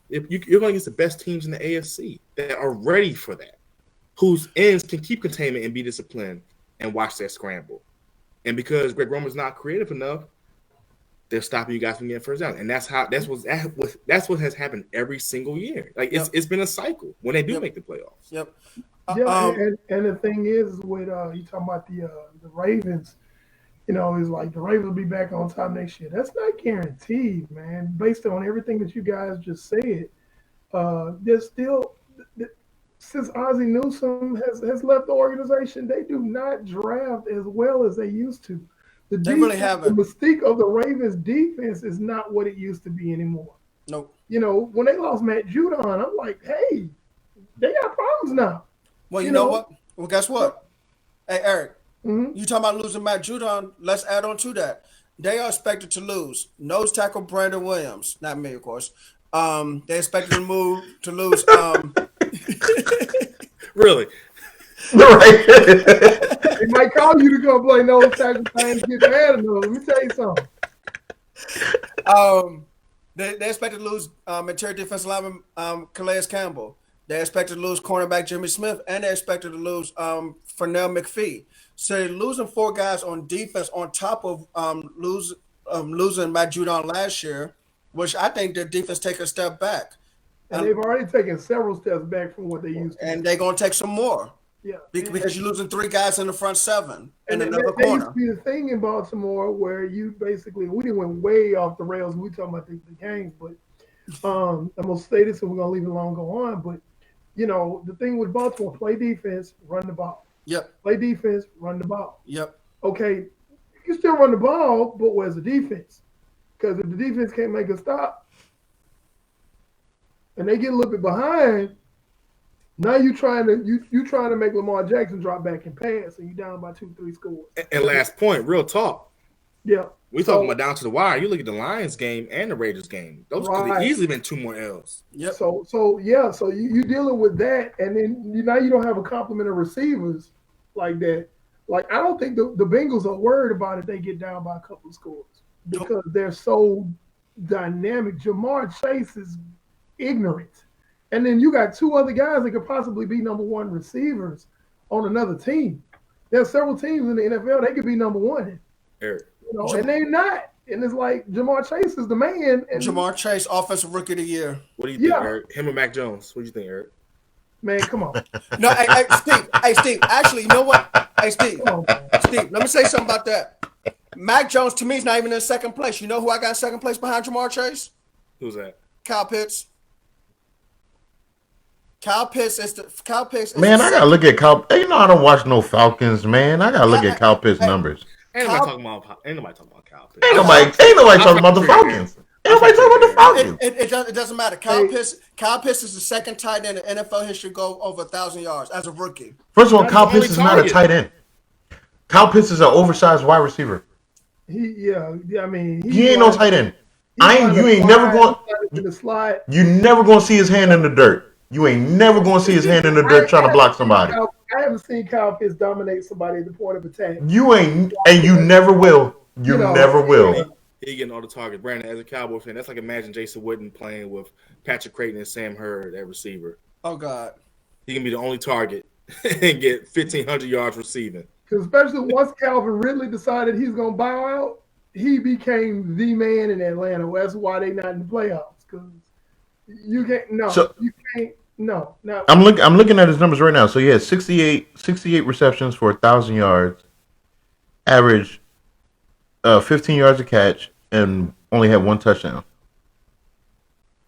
you're going against the best teams in the AFC that are ready for that, whose ends can keep containment and be disciplined and watch that scramble. And because Greg Roman's not creative enough, they're stopping you guys from getting first down. And that's what has happened every single year. Like it's been a cycle when they do make the playoffs. Yep. And the thing is with you talking about the Ravens, is like the Ravens will be back on top next year. That's not guaranteed, man. Based on everything that you guys just said, there's still since Ozzie Newsome has left the organization, they do not draft as well as they used to. They really haven't. The mystique of the Ravens defense is not what it used to be anymore. Nope. When they lost Matt Judon, I'm like, hey, they got problems now. Well, you know what? Well, guess what? Hey, Eric, you talking about losing Matt Judon? Let's add on to that. They are expected to lose nose tackle Brandon Williams. Not me, of course. They expected to lose. Really? Right. They might call you to go play nose tackle and get bad enough. Let me tell you something. They expected to lose interior defensive lineman Calais Campbell. They expected to lose cornerback Jimmy Smith, and they expected to lose Fernell McPhee. So they're losing 4 guys on defense on top of losing Matt Judon last year, which I think their defense take a step back. And they've already taken several steps back from what they used to. And they're going to take some more. Yeah. Because you're losing 3 guys in the front 7 and another that corner. used to be the thing in Baltimore where you basically, we didn't went way off the rails. We talking about the games, but I'm going to say this and we're going to leave it alone, go on. But, the thing with Baltimore, play defense, run the ball. Yep. Play defense, run the ball. Yep. Okay, you can still run the ball, but where's the defense? Because if the defense can't make a stop and they get a little bit behind, now you trying to make Lamar Jackson drop back and pass, and you down by 2-3 scores. And last point, real talk. Yeah. We talking about down to the wire. You look at the Lions game and the Raiders game. Those could have easily been 2 more L's. Yep. So you dealing with that, and then now you don't have a complement of receivers like that. Like, I don't think the Bengals are worried about if they get down by a couple of scores because they're so dynamic. Jamar Chase is ignorant. And then you got 2 other guys that could possibly be number 1 receivers on another team. There are several teams in the NFL they could be number 1. Eric. And they're not. And it's like Jamar Chase is the man. And Jamar Chase, Offensive Rookie of the Year. What do you think, Eric? Him or Mac Jones? What do you think, Eric? Man, come on. No, hey, Steve. Actually, you know what? Hey, Steve. Steve, let me say something about that. Mac Jones, to me, is not even in second place. You know who I got in second place behind Jamar Chase? Who's that? Kyle Pitts. Kyle Pitts is Man, I gotta look at Kyle. I don't watch no Falcons, man. I gotta look at Kyle Pitts' numbers. Ain't nobody talking about Kyle Pitts. Ain't nobody talking about the Falcons. Ain't nobody talking about the Falcons. It doesn't matter. Kyle Pitts is the second tight end in NFL history to go over 1,000 yards as a rookie. First of all, Kyle Pitts is not a tight end. Kyle Pitts is an oversized wide receiver. He ain't no tight end. You ain't never going. You never gonna see his hand in the dirt. You ain't never gonna see his hand in the dirt trying to block somebody. I haven't seen Kyle Pitts dominate somebody at the point of attack. You ain't, and you never will. You never will. He getting all the targets. Brandon, as a Cowboys fan, that's like imagine Jason Witten playing with Patrick Creighton and Sam Hurd at receiver. Oh God, he can be the only target and get 1,500 yards receiving. Because especially once Calvin Ridley decided he's gonna bow out, he became the man in Atlanta. That's why they not in the playoffs. Because You can't. No, So you can't. No, no. I'm looking at his numbers right now. So he had 68 receptions for 1,000 yards, average 15 yards a catch, and only had one touchdown.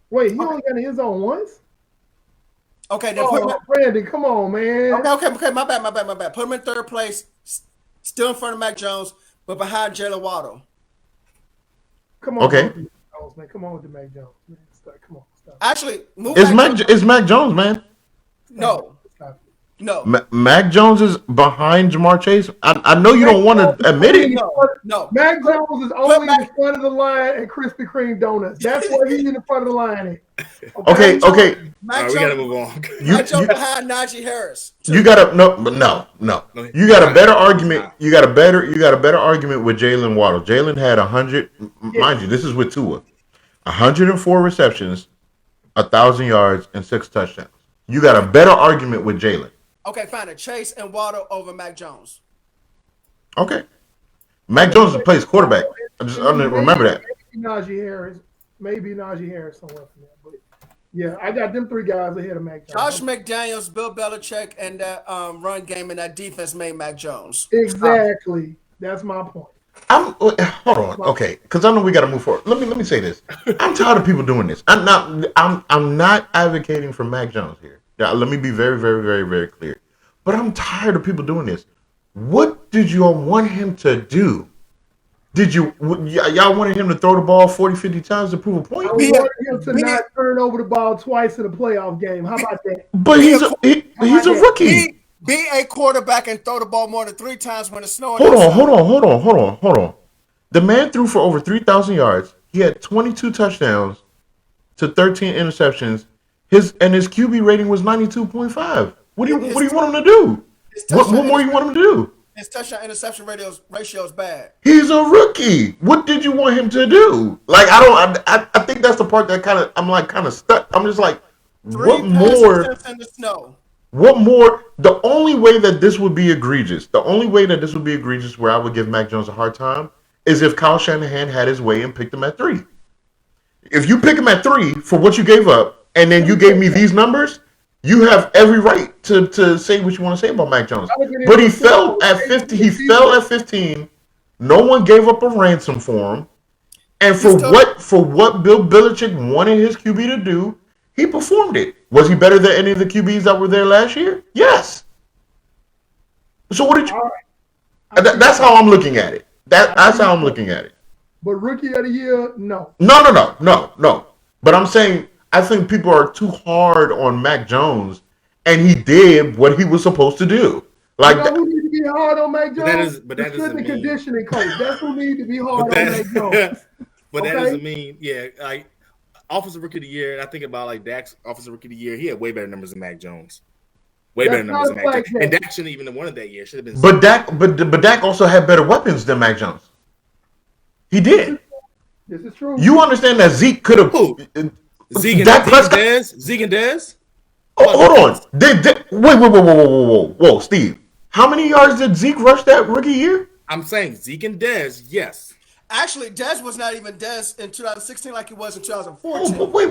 Wait, he only got his own once. Okay, then put him. Brandon, come on, man. Okay. My bad. Put him in third place, still in front of Mac Jones, but behind Jalen Waddle. Come on, Okay. man. Come on with the Mac Jones, man. Come on, stop. Actually, move It's back. It's Mac Jones, man. No. Stop. Mac Jones is behind Jamar Chase. I know you don't want to admit it. No. Mac Jones is only in front of the line at Krispy Kreme Donuts. That's where he's in the front of the line at. Okay. All right, we gotta move on. Mac Jones behind Najee Harris. You got no. You got a better argument. You got a better argument with Jalen Waddle. Jalen had 100. Mind you, this is with Tua. 104 receptions, 1,000 yards, and 6 touchdowns. You got a better argument with Jalen. Okay, fine. A Chase and Waddle over Mac Jones. Okay. Mac Jones plays quarterback. I remember that. Maybe Najee Harris somewhere from there. But yeah, I got them 3 guys ahead of Mac Jones. Josh McDaniels, Bill Belichick, and that run game and that defense made Mac Jones. Exactly. That's my point. Hold on, okay, because I know we got to move forward. Let me say this. I'm tired of people doing this. I'm not advocating for Mac Jones here. Now, let me be very, very, very, very clear. But I'm tired of people doing this. What did you all want him to do? Y'all wanted him to throw the ball 40, 50 times to prove a point? I wanted him to not turn over the ball twice in a playoff game. How about that? But he's a rookie. Be a quarterback and throw the ball more than 3 times when it's snowing. Hold on. The man threw for over 3,000 yards. He had 22 touchdowns to 13 interceptions. His QB rating was 92.5. What do you want him to do? What more you want him to do? His touchdown interception ratio is bad. He's a rookie. What did you want him to do? Like I think that's the part that I'm stuck. I'm just like, what more? In the snow. What more? The only way that this would be egregious, where I would give Mac Jones a hard time, is if Kyle Shanahan had his way and picked him at 3. If you pick him at 3 for what you gave up, and then you gave me these numbers, you have every right to say what you want to say about Mac Jones. But he fell at 50. He fell at 15. No one gave up a ransom for him, and for what Bill Belichick wanted his QB to do, he performed it. Was he better than any of the QBs that were there last year? Yes. So what did you? That's how I'm looking at it. That's how I'm looking at it. But rookie of the year, no. No. But I'm saying I think people are too hard on Mac Jones, and he did what he was supposed to do. Like, you know who need to be hard on Mac Jones? But that doesn't mean conditioning coach. That's who need to be hard on Mac Jones. But that doesn't mean, like offensive rookie of the year. And I think about like Dak's offensive rookie of the year. He had way better numbers than Mac Jones. Way better numbers than Mac Jones. And Dak shouldn't even have won that year. Should have been. But Dak also had better weapons than Mac Jones. He did. This is true. You understand that Zeke could have. Zeke and Dez? Hold on. Whoa, Steve. How many yards did Zeke rush that rookie year? I'm saying Zeke and Dez, yes. Actually, Dez was not even Dez in 2016 like he was in 2014. Oh, wait.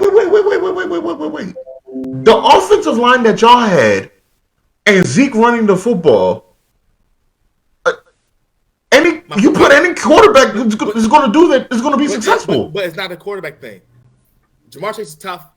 The offensive line that y'all had and Zeke running the football, you put any quarterback is going to do that is going to be successful. But it's not a quarterback thing. Jamar Chase is top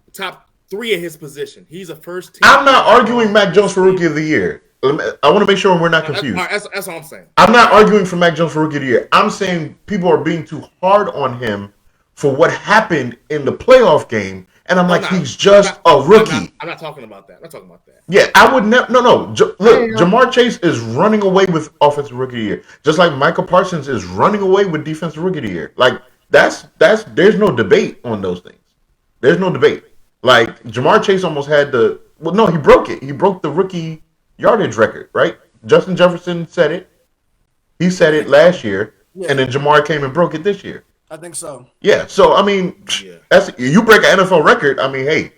3 at his position. He's a first team. I'm not arguing Mac Jones for Rookie of the Year. I want to make sure we're not confused. That's all I'm saying. I'm not arguing for Mac Jones for Rookie of the Year. I'm saying people are being too hard on him for what happened in the playoff game. And he's just a rookie. I'm not talking about that. Yeah, I would never. No. Look, Jamar Chase is running away with Offensive Rookie of the Year, just like Michael Parsons is running away with Defensive Rookie of the Year. Like that's. There's no debate on those things. There's no debate. Like Jamar Chase almost had he broke it. He broke the rookie yardage record, right? Justin Jefferson said it. He said it last year, and then Jamar came and broke it this year. I think so. Yeah. So I mean, that's you break an NFL record. I mean, hey,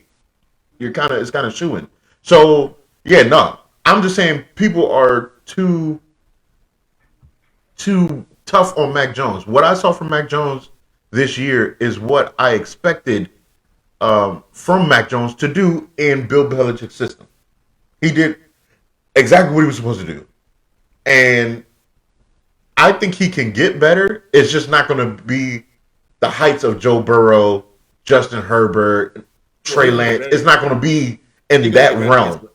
it's kind of shooing. So I'm just saying people are too tough on Mac Jones. What I saw from Mac Jones this year is what I expected from Mac Jones to do in Bill Belichick's system. He did exactly what he was supposed to do. And I think he can get better. It's just not going to be the heights of Joe Burrow, Justin Herbert, Trey Lance. It's not going to be in that realm.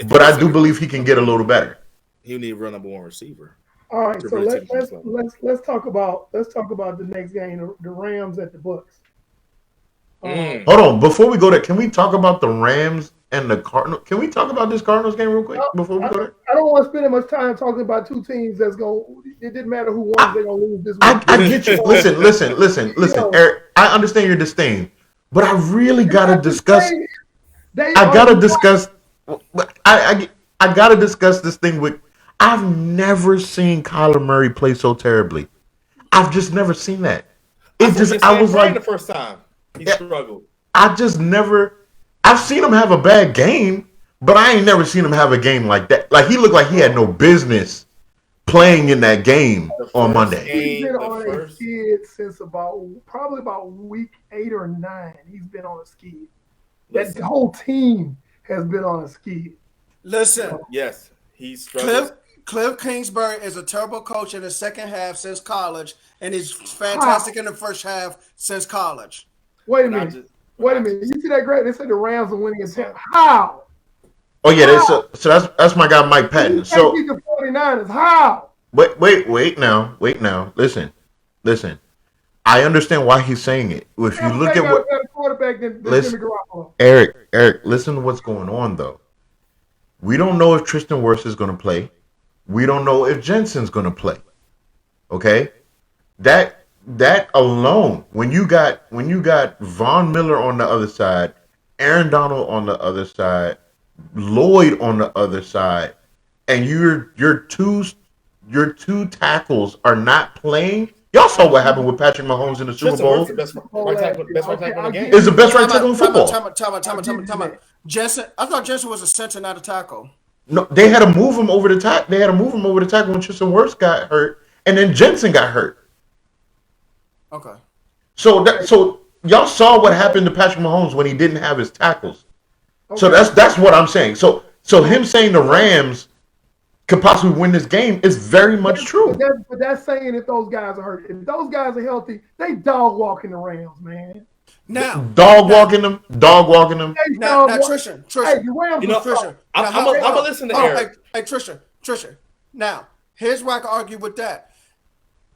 But I do believe he can get a little better. He'll need to run number one receiver. All right, so let's talk about the next game, the Rams at the Bucks. Hold on, before we go there, can we talk about the Rams and the Cardinals? Can we talk about this Cardinals game real quick before we go there? I don't want to spend much time talking about two teams that's going. It didn't matter who won; they're gonna lose this week. I get you. Listen, Eric. I understand your disdain, but I really gotta discuss. I gotta discuss this thing with. I've never seen Kyler Murray play so terribly. I've just never seen that. I was like the first time he struggled. I've seen him have a bad game, but I ain't never seen him have a game like that. Like he looked like he had no business playing in that game on Monday. He's been on a skid since probably about week 8 or 9. He's been on a skid. That whole team has been on a skid. Listen. Yes, he's struggling. Cliff Kingsbury is a terrible coach in the second half since college, and he's fantastic in the first half since college. Wait a minute. You see that great? They said the Rams are winning at 10. How? Oh yeah, so that's my guy Mike Patton. So the 49ers. How? Wait now. Listen. I understand why he's saying it. If you look at what quarterback than Eric, listen to what's going on though. We don't know if Tristan Wirfs is going to play. We don't know if Jensen's going to play. Okay? That alone, when you got Von Miller on the other side, Aaron Donald on the other side, Lloyd on the other side, and your two tackles are not playing. Y'all saw what happened with Patrick Mahomes in the Super Bowl. Best right tackle in the game. Is the best right tackle in football. Time out. Jensen, I thought Jensen was a center, not a tackle. No, they had to move him over the tackle. They had to move him over the tackle when Tristan Wirfs got hurt, and then Jensen got hurt. Okay. So y'all saw what happened to Patrick Mahomes when he didn't have his tackles. Okay. So that's what I'm saying. So him saying the Rams could possibly win this game is very much true. But that's saying if those guys are hurt. If those guys are healthy, they dog walking the Rams, man. Now, dog walking them. Now, Trisha. Hey, Trisha. I'm gonna listen to Eric. Hey, Trisha. Now, here's where I can argue with that.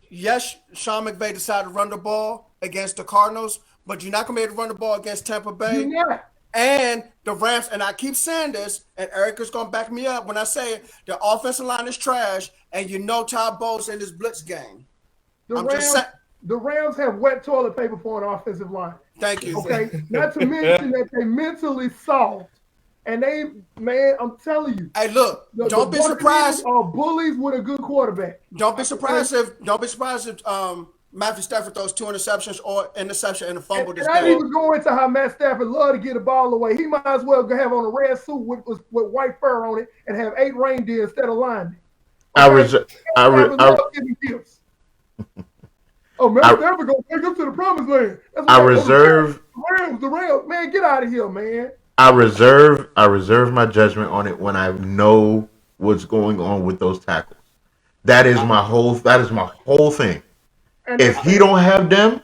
Yes, Sean McVay decided to run the ball against the Cardinals, but you're not gonna be able to run the ball against Tampa Bay. Yeah. And the Rams, and I keep saying this, and Eric is gonna back me up when I say it, the offensive line is trash, and you know Todd Bowles in this blitz game. The Rams have wet toilet paper for an offensive line. Thank you. Okay, not to mention that they mentally soft, and I'm telling you. Hey, look, don't be surprised. Are bullies with a good quarterback. Don't be surprised if Matthew Stafford throws 2 interceptions or interception and a fumble. And I didn't even go into how Matt Stafford love to get the ball away. He might as well have on a red suit with white fur on it and have 8 reindeer instead of linemen. Okay? I giving gifts. Oh, man, Stafford gonna take us to the promised land. The Rams, man, get out of here, man. I reserve my judgment on it when I know what's going on with those tackles. That is my whole thing. And if he don't have them,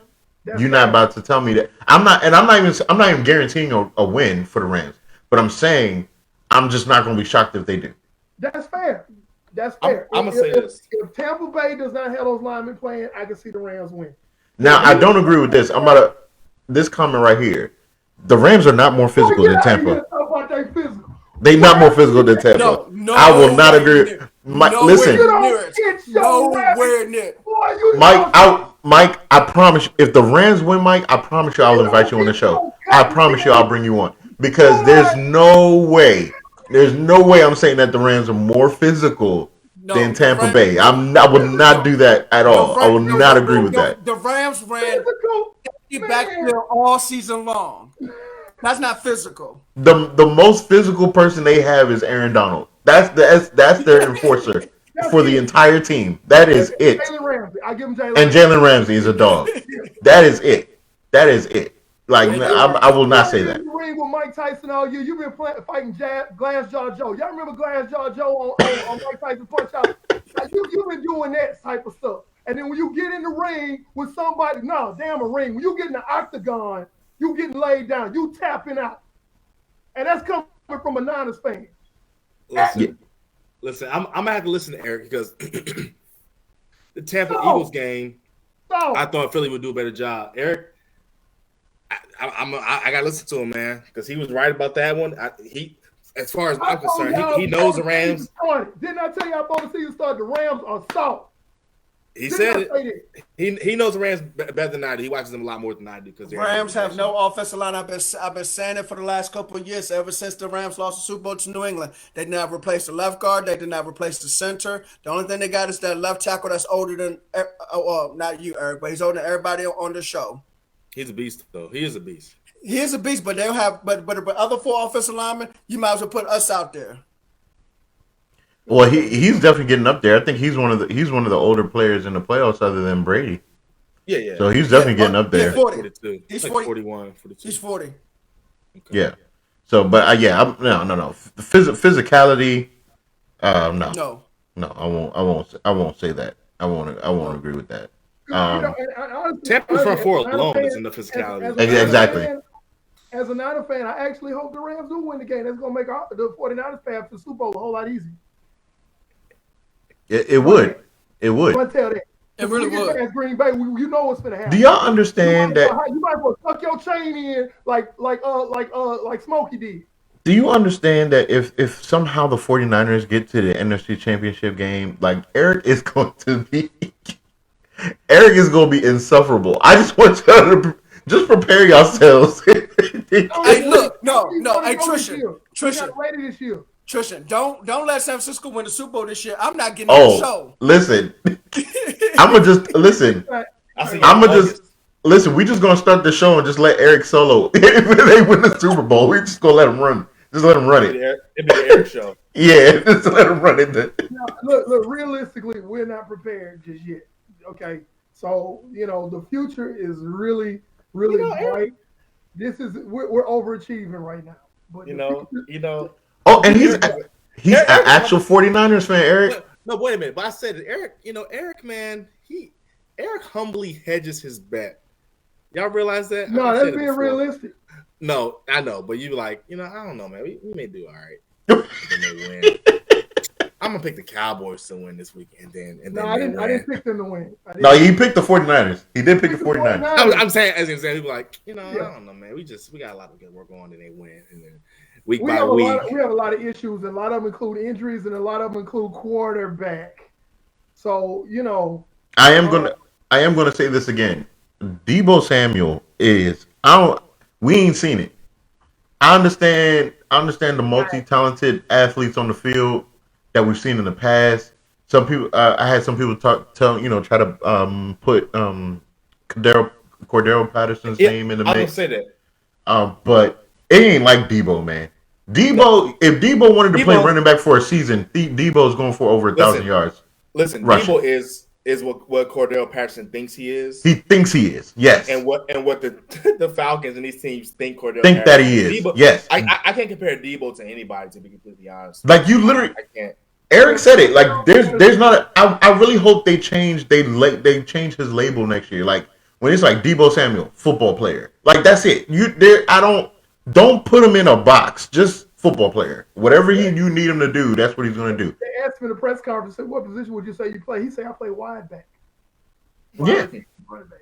you're not about to tell me that. I'm not even guaranteeing a win for the Rams. But I'm saying I'm just not going to be shocked if they do. That's fair. I'm gonna say this: if Tampa Bay does not have those linemen playing, I can see the Rams win. Now I don't agree with this. This comment right here. The Rams are not more physical than Tampa. They're not more physical than Tampa. No, I will not agree. Listen, nowhere near. Mike, I promise you, if the Rams win, Mike, I promise you I'll invite you on the show. I promise you I'll bring you on. Because there's no way I'm saying that the Rams are more physical than Tampa Bay. I would not do that at all. I will not agree with that. The Rams ran back there all season long. That's not physical. The most physical person they have is Aaron Donald. That's their enforcer for the entire team. That is it. I give him Jalen and Jalen Ramsey is a dog. That is it. Like I will not say Been that. in the ring with Mike Tyson all year. You've been fighting Glass Jaw Joe. Y'all remember Glass Jaw Joe on Mike Tyson Punch Out? You've been doing that type of stuff. And then when you get in the ring with somebody, no, damn a ring. When you get in the octagon, you getting laid down. You tapping out. And that's coming from a Niners fan. Listen, I'm gonna have to listen to Eric because the Tampa Eagles game, I thought Philly would do a better job. Eric, I gotta listen to him, man, because he was right about that one. As far as I'm concerned, he knows the Rams. Didn't I tell you I thought the season started? The Rams are soft. He said it. He knows the Rams better than I do. He watches them a lot more than I do because Rams have no offensive line. I've been saying it for the last couple of years. Ever since the Rams lost the Super Bowl to New England, they did not replace the left guard. They did not replace the center. The only thing they got is that left tackle that's older than not you, Eric, but he's older than everybody on the show. He's a beast, though. He is a beast. He is a beast, but they don't have. But other 4 offensive linemen, you might as well put us out there. Well, he's definitely getting up there. I think he's one of the older players in the playoffs, other than Brady. Yeah. So he's definitely getting up there. He's 40. 42. He's like 40. 41, 42. He's 40. Okay. Yeah. So, but no. The physicality. No. I won't say that. I won't agree with that. Tampa's front four alone is in the physicality. Exactly. As a Niner fan, I actually hope the Rams do win the game. That's going to make the 49ers path to the Super Bowl a whole lot easier. It would. It would. I tell that. It really would. Past Green Bay, you know what's going to happen. Do y'all understand that? You might as well tuck your chain in like Smokey did. Do you understand that if somehow the 49ers get to the NFC Championship game, like Eric is going to be insufferable. I just want y'all to just prepare yourselves. Hey, look, no. Hey, Trishan, don't let San Francisco win the Super Bowl this year. I'm not getting on the show. Listen, listen. We just gonna start the show and just let Eric solo. If they win the Super Bowl, we just gonna let him run. Just let him run it. It'd be the Eric show. Yeah, just let him run it. Now, look. Realistically, we're not prepared just yet. Okay, so the future is really bright. We're overachieving right now. But Oh, and he's an actual 49ers fan, Eric. No, wait a minute. But I said it, Eric. Eric, man, Eric humbly hedges his bet. Y'all realize that? No, that's being realistic. No, I know, but you like, I don't know, man. We may do all right. Then they win. I'm gonna pick the Cowboys to win this weekend. I didn't pick them to win. No, he picked the 49ers. He did pick the 49ers. I'm saying, as you said, he was like, I don't know, man. We got a lot of good work on, and they win, and then week by week. We have a lot of issues, and a lot of them include injuries, and a lot of them include quarterback. So I am gonna say this again. Deebo Samuel is we ain't seen it. I understand the multi-talented athletes on the field that we've seen in the past. Some people, I had some people try to put Cordero Patterson's name in the mix. I don't say that. But it ain't like Deebo, man. If Deebo wanted to play running back for a season, Deebo's going for over 1,000 yards. Listen, rushing. Deebo is what Cordero Patterson thinks he is. He thinks he is, yes. And what the Falcons and these teams think Cordero think that he is. Deebo, yes. I can't compare Deebo to anybody, to be completely honest. Like you literally, I can't. Eric said it. Like there's not. I really hope they change change his label next year. Like when it's like Deebo Samuel, football player. Like that's it. Don't put him in a box. Just football player. Whatever you need him to do, that's what he's going to do. They asked him in the press conference, what position would you say you play? He said, I play wide back. Yeah.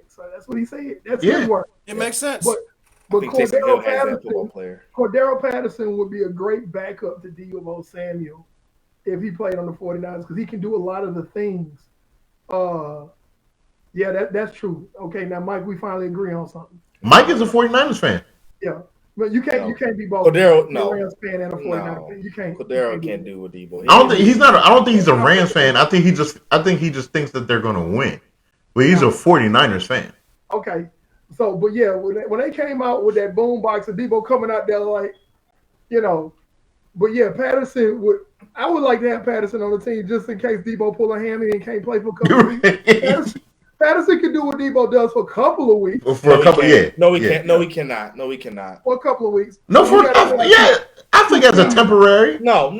So that's what he said. That's his work. It makes sense. But Cordero Patterson would be a great backup to Deebo Samuel if he played on the 49ers because he can do a lot of the things. That's true. Okay, now Mike, we finally agree on something. Mike is a 49ers fan. Yeah. But you can't be both. Cordero, no. Rams fan and a 49ers fan. You can't. Cordero can't do what Deebo. I don't think he's a Rams fan. I think he just thinks that they're going to win. But he's a 49ers fan. Okay. So, but yeah, when they came out with that boom box and Deebo coming out there like, but yeah, Patterson I would like to have Patterson on the team just in case Deebo pull a hammy and can't play for a couple weeks. Patterson can do what Deebo does for a couple of weeks. For a couple, yeah. No, he yeah. can't. No, he cannot. No, he cannot. For a couple of weeks. No, I think as a temporary. No.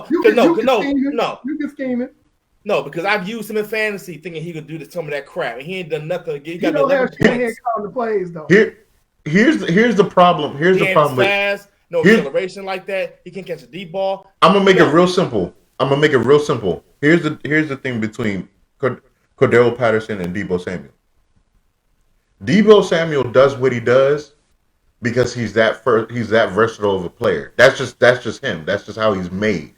You can scheme it. No, because I've used him in fantasy thinking he could do some of that crap, and he ain't done nothing. He You got don't have 11 Shanahan points. calling the plays though. Here's the problem. Here's He the ain't problem with. fast, no acceleration like that. He can't catch a deep ball. I'm gonna make it real simple. Here's the thing between Cordell Patterson and Deebo Samuel. Deebo Samuel does what he does because he's that versatile of a player. That's just him. That's just how he's made.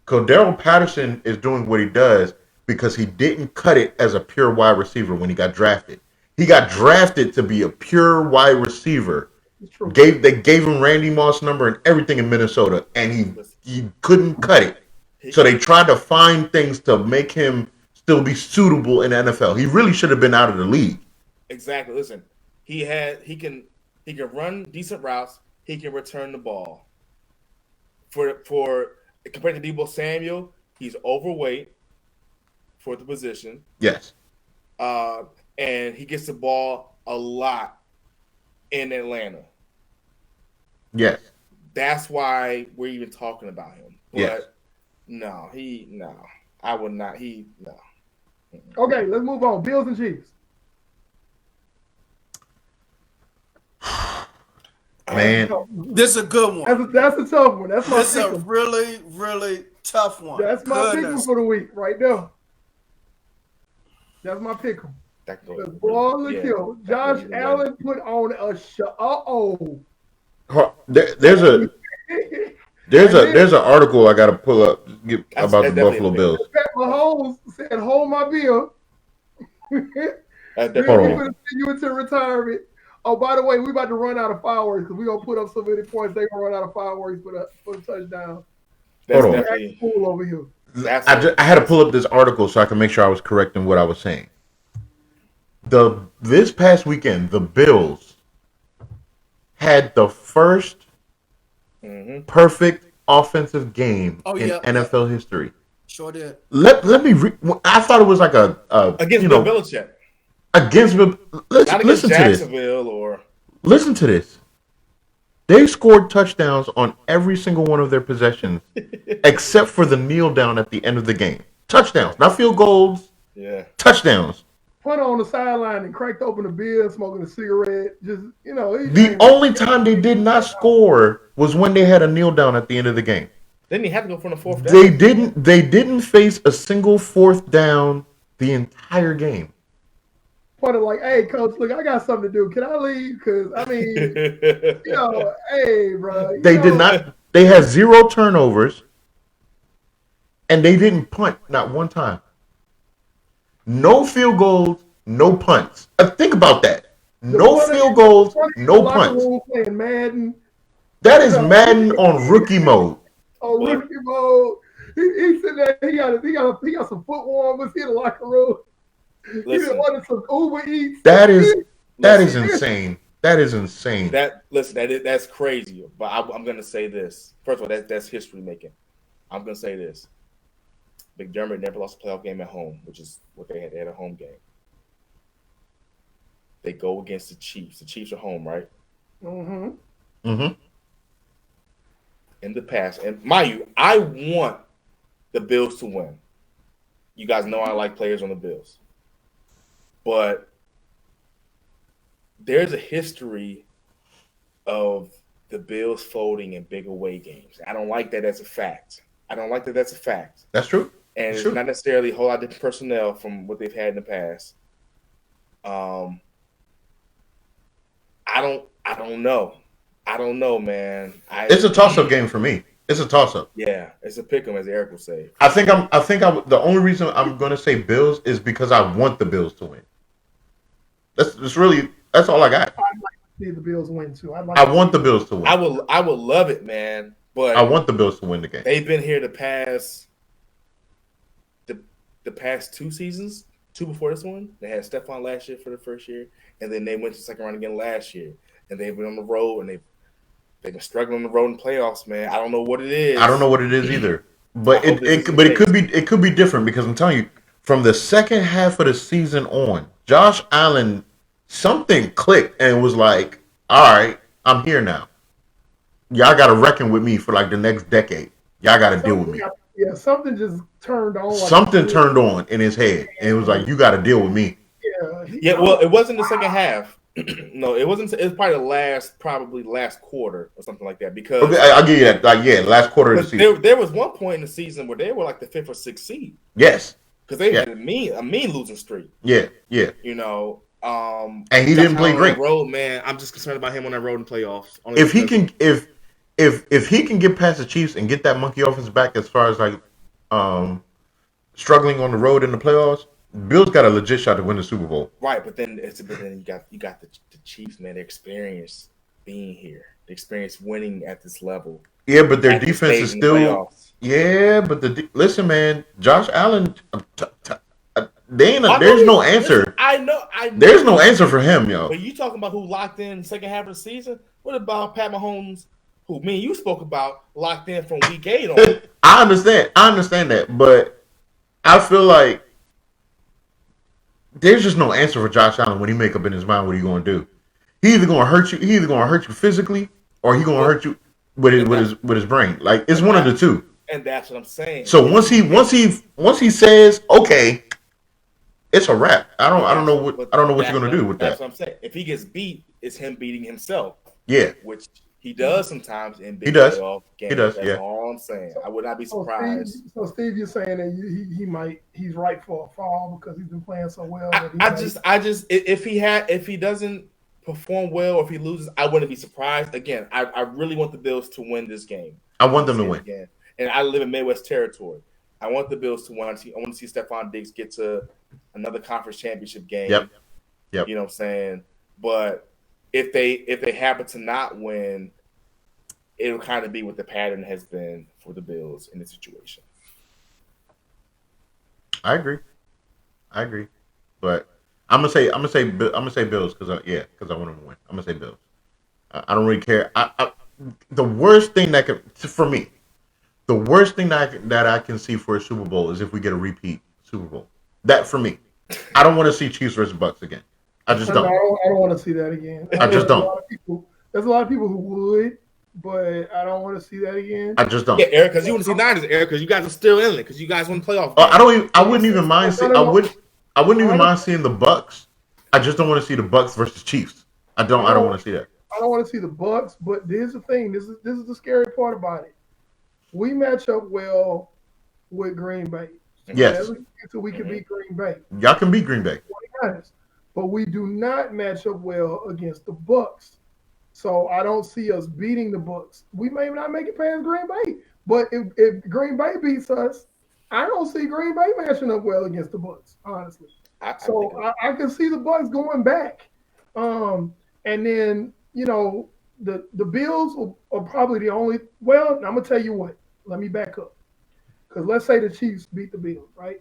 Cordell Patterson is doing what he does because he didn't cut it as a pure wide receiver when he got drafted. He got drafted to be a pure wide receiver. They gave him Randy Moss number and everything in Minnesota, and he couldn't cut it. So they tried to find things to make him still be suitable in the NFL. He really should have been out of the league. Exactly. Listen, he can run decent routes. He can return the ball. For compared to Deebo Samuel, he's overweight for the position. Yes. And he gets the ball a lot in Atlanta. Yes. That's why we're even talking about him. But yes. No. I would not. No. Okay, let's move on. Bills and Chiefs. Man, this is a good one. That's a tough one. That's my This is pick. a really, really tough one. That's my pick for the week right there. That's my pick. Kill. Josh Allen put on a show. There's an article I got to pull up about the Buffalo Bills. Pat Mahomes said, "Hold my bill." Hold on. You into retirement. Oh, by the way, we about to run out of fireworks because we're gonna put up so many points. They gonna run out of fireworks for the touchdown. That's Hold on. definitely cool over here. I had to pull up this article so I can make sure I was correct in what I was saying. This past weekend, the Bills had the first perfect offensive game in NFL history. Sure did. Let me. I thought it was like a against Bill Belichick. Against Not against listen to this. Jacksonville or Listen to this. They scored touchdowns on every single one of their possessions, except for the kneel down at the end of the game. Touchdowns, not field goals. Yeah. Touchdowns. Put on the sideline and cracked open a beer, smoking a cigarette. Just the only time they did not score was when they had a kneel down at the end of the game. Didn't he have to go for the fourth down? They didn't face a single fourth down the entire game. Part of like, hey, coach, look, I got something to do. Can I leave? Because I mean, hey, bro. They did not. They had 0 turnovers, and they didn't punt not one time. No field goals, no punts. Think about that. No field goals, no punts. Playing Madden. That is Madden on rookie mode. On rookie mode. He said that he got some foot warmers in the locker room. Listen, he wanted some Uber Eats. That is insane. That is insane. That's crazy. But I'm gonna say this. First of all, that's history making. I'm gonna say this. McDermott never lost a playoff game at home, which is what they had. They had a home game. They go against the Chiefs. The Chiefs are home, right? Mm-hmm. Mm-hmm. In the past, and mind you, I want the Bills to win. You guys know I like players on the Bills. But there's a history of the Bills folding in big away games. I don't like that as a fact. That's a fact. That's true. And it's not necessarily a whole lot of different personnel from what they've had in the past. I don't know. I don't know, man. It's a toss-up game for me. It's a toss-up. Yeah, it's a pick 'em, as Eric would say. The only reason I'm going to say Bills is because I want the Bills to win. That's all I got. I'd like to see the Bills win too. I want the Bills to win. I would love it, man. But I want the Bills to win the game. They've been here the past 2 seasons, 2 before this one. They had Stephon last year for the first year, and then they went to the second round again last year. And they've been on the road, and they've been struggling on the road in playoffs, man. I don't know what it is. I don't know what it is either. But it could be different because I'm telling you, from the second half of the season on, Josh Allen, something clicked and was like, all right, I'm here now. Y'all got to reckon with me for like the next decade. Y'all got to deal with me. Something just turned on. Something turned on in his head, and it was like, you got to deal with me. Yeah, well, it wasn't the second half. No, it wasn't. It was probably the last quarter or something like that. Because okay, I'll give you that. Like, yeah, last quarter of the season. There was one point in the season where they were like the 5th or 6th seed. Yes, because they had a mean losing streak. Yeah. You know, and he didn't play great. Road, man, I'm just concerned about him on that road in playoffs. If he can, if he can get past the Chiefs and get that monkey off his back, as far as like struggling on the road in the playoffs, Bill's got a legit shot to win the Super Bowl. Right, but then you got the Chiefs, man. Their experience being here, the experience winning at this level. Yeah, but their defense is still. Yeah, but listen, man, Josh Allen. There's no answer. I know. There's no answer for him, yo. But you talking about who locked in the second half of the season? What about Pat Mahomes, who me and you spoke about, locked in from week 8 on? I understand that, but I feel like there's just no answer for Josh Allen when he make up in his mind what he's going to do. He either going to hurt you physically, or he going to hurt you with his brain. Like, it's one of the two. And that's what I'm saying. So once he says, okay, it's a wrap. I don't know what you're gonna do with that. That's what I'm saying. If he gets beat, it's him beating himself. Yeah, which he does sometimes in big playoff games. He does. That's all I'm saying. I would not be surprised. So Steve, you're saying that he's right for a fall because he's been playing so well. If he doesn't perform well or if he loses, I wouldn't be surprised. Again, I really want the Bills to win this game. I want them to win. Again. And I live in Midwest territory. I want the Bills to win. I want to see Stephon Diggs get to another conference championship game. Yep. You know what I'm saying? But if they happen to not win, it'll kind of be what the pattern has been for the Bills in this situation. I agree. But I'm gonna say Bills because I want them to win. I'm gonna say Bills. I don't really care. The worst thing that I can see for a Super Bowl is if we get a repeat Super Bowl. That for me. I don't want to see Chiefs versus Bucks again. I just don't. I don't want to see that again. I just don't. There's a lot of people who would, but I don't want to see that again. I just don't. Yeah, Eric, because you want to see Niners, Eric, because you guys are still in it, because you guys want to playoff. I wouldn't even mind seeing. I wouldn't even mind seeing the Bucks. I just don't want to see the Bucks versus Chiefs. I don't want to see that. I don't want to see the Bucks, but here's the thing. This is the scary part about it. We match up well with Green Bay. Yes. So we can beat Green Bay. Y'all can beat Green Bay. But we do not match up well against the Bucks. So I don't see us beating the Bucks. We may not make it past Green Bay. But if Green Bay beats us, I don't see Green Bay matching up well against the Bucks, honestly. I can see the Bucks going back. And then, the Bills are probably the only – well, I'm going to tell you what. Let me back up. Because let's say the Chiefs beat the Bills, right?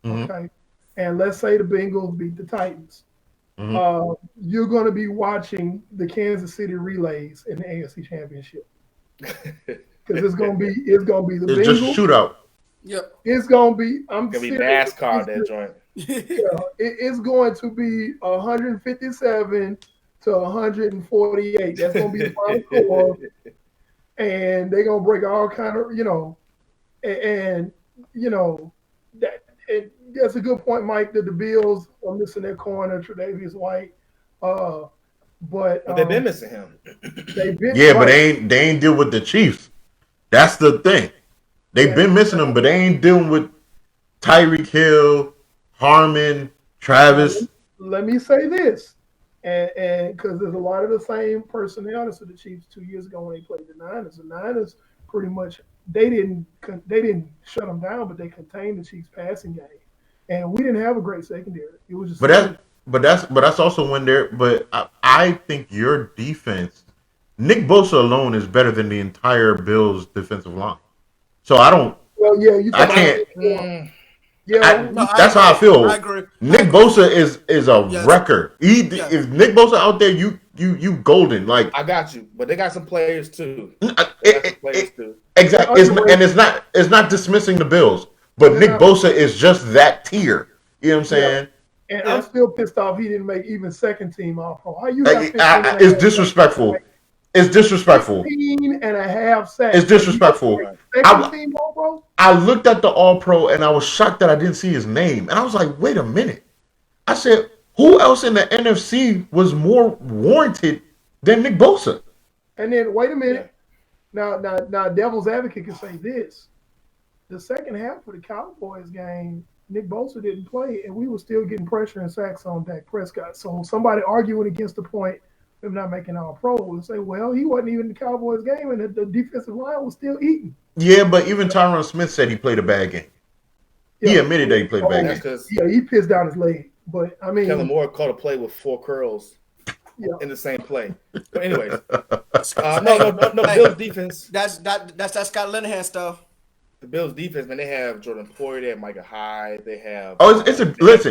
Mm-hmm. Okay. And let's say the Bengals beat the Titans. Mm-hmm. You're going to be watching the Kansas City relays in the AFC Championship. Because it's going to be the Bengals. It's just a shootout. Yep. It's going to be – It's going to be NASCAR, that joint. It's going to be 157 to 148. That's going to be the final score. And they're going to break all kind of, that's a good point, Mike, that the Bills are missing their corner, Tre'Davious White. But they've been missing him. But they ain't deal with the Chiefs. That's the thing. They've been missing them, but they ain't dealing with Tyreek Hill, Harmon, Travis. Let me say this, and because there's a lot of the same personnel as the Chiefs 2 years ago when they played the Niners. The Niners pretty much they didn't shut them down, but they contained the Chiefs' passing game, and we didn't have a great secondary. It was just but that's also when they're. But I think your defense, Nick Bosa alone is better than the entire Bills' defensive line. So I don't. Well, yeah, I can't. Yeah, that's how I feel. I agree. Nick Bosa is a wrecker. If Nick Bosa out there, you golden. Like I got you, but they got some players too. Exactly. It's not dismissing the Bills, But Nick Bosa is just that tier. You know what I'm saying? And I'm still pissed off he didn't make even second team All-Pro. How you Like, got 15 it's disrespectful. It's disrespectful. 15 and a half sacks. It's disrespectful. Second team All-Pro? I looked at the All-Pro and I was shocked that I didn't see his name. And I was like, wait a minute. I said, who else in the NFC was more warranted than Nick Bosa? And then, wait a minute. Now, devil's advocate can say this. The second half of the Cowboys game, Nick Bosa didn't play, and we were still getting pressure and sacks on Dak Prescott. So somebody arguing against the point of not making All-Pro will say, well, he wasn't even in the Cowboys game, and the defensive line was still eating. Yeah, but even Tyron Smith said he played a bad game. He admitted that he played a bad game. Yeah, he pissed down his leg. But, I mean – Kellen Moore caught a play with 4 curls in the same play. But anyways. No, Bills defense. That's Scott Linehan stuff. The Bills defense, man, they have Jordan Poyer, they have Micah Hyde, they have it's a great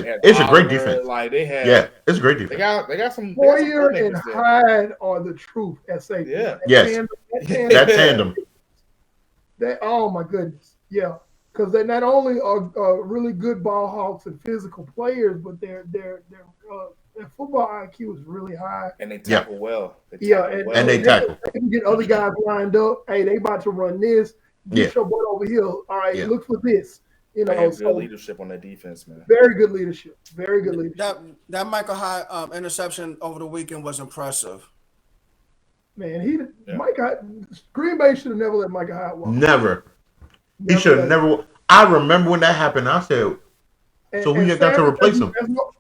defense. Like they have it's a great defense. They got some Poyer and Hyde are the truth at safety. Yeah. That tandem. Oh my goodness. Yeah. Because they not only are really good ball hawks and physical players, but their football IQ is really high. And they tackle well. They tackle. They can get other guys lined up. Hey, they about to run this. Get your butt over here. All right, look for this. You know, good leadership on that defense, man. Very good leadership. Very good leadership. That Michael Hyde interception over the weekend was impressive. Man, Green Bay should have never let Micah Hyde walk. Never. He should have never. I remember when that happened. I said, so we got to replace him.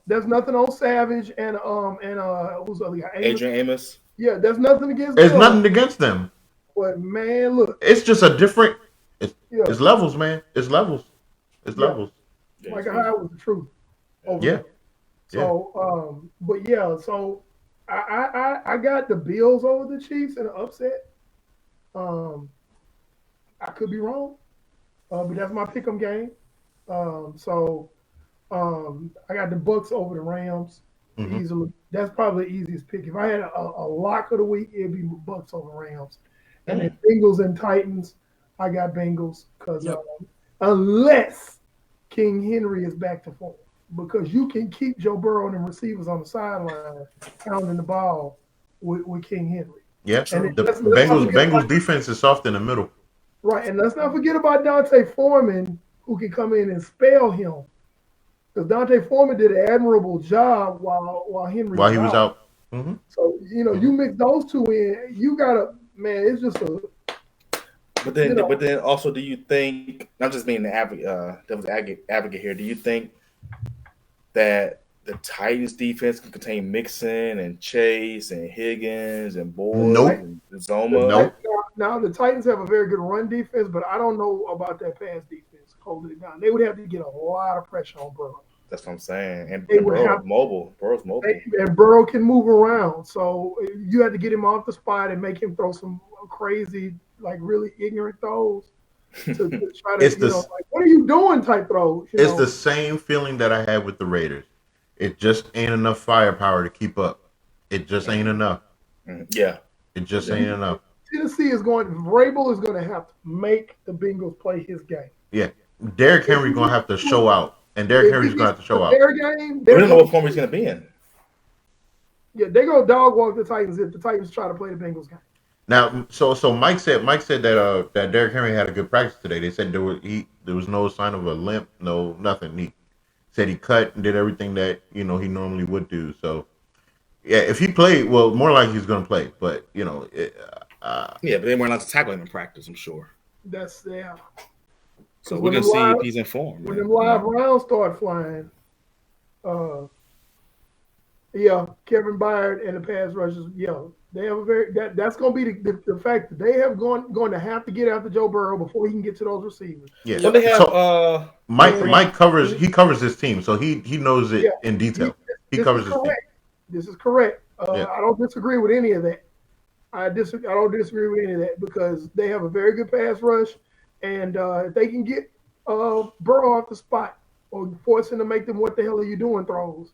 There's nothing on Savage and who's the other guy? Adrian Amos. Yeah, there's nothing against. There's nothing against them. But man, look, it's just a different. It's levels, man. It's levels. It's levels. Micah Hyde was the truth. So, but so I got the Bills over the Chiefs in an upset. I could be wrong, but that's my pick'em game. I got the Bucks over the Rams easily. That's probably the easiest pick. If I had a lock of the week, it'd be Bucks over Rams. And then Bengals and Titans, I got Bengals because unless King Henry is back to form, because you can keep Joe Burrow and the receivers on the sideline pounding the ball with King Henry. Yeah, the Bengals defense is soft in the middle. Right, and let's not forget about Dante Foreman, who can come in and spell him. Because Dante Foreman did an admirable job while Henry was out. Mm-hmm. So, you mix those two in, you got to, man, it's just a. But then also, do you think, I'm just being the devil's advocate here, do you think that the Titans defense can contain Mixon and Chase and Higgins and Boyd and Zoma? Nope. Now, the Titans have a very good run defense, but I don't know about that pass defense holding it down. They would have to get a lot of pressure on Burrow. That's what I'm saying. And Burrow's mobile. And Burrow can move around. So you have to get him off the spot and make him throw some crazy, like really ignorant throws to try to, what are you doing type throws. It's the same feeling that I had with the Raiders. It just ain't enough firepower to keep up. It just ain't enough. Yeah. It just ain't enough. Tennessee Vrabel is going to have to make the Bengals play his game. Yeah. Derrick Henry's going to have to show out. And Derrick Henry's going to have to show out. We don't know what form he's going to be in. Yeah, they're going to dog walk the Titans if the Titans try to play the Bengals game. Now, so Mike said that Derrick Henry had a good practice today. They said there was no sign of a limp, no nothing. He said he cut and did everything that he normally would do. So yeah, if he played, well, more likely he's going to play. But but they weren't allowed to tackle him in practice, I'm sure. That's So we're gonna see if he's in form. When them live rounds start flying, Kevin Byard and the pass rushers, they have that's gonna be the fact that they have going to have to get after Joe Burrow before he can get to those receivers. Yeah. So they have Mike covers his team, so he knows it in detail. He covers his team. This is correct. I don't disagree with any of that. I don't disagree with any of that because they have a very good pass rush, and if they can get Burrow off the spot or force him to make them "what the hell are you doing" throws,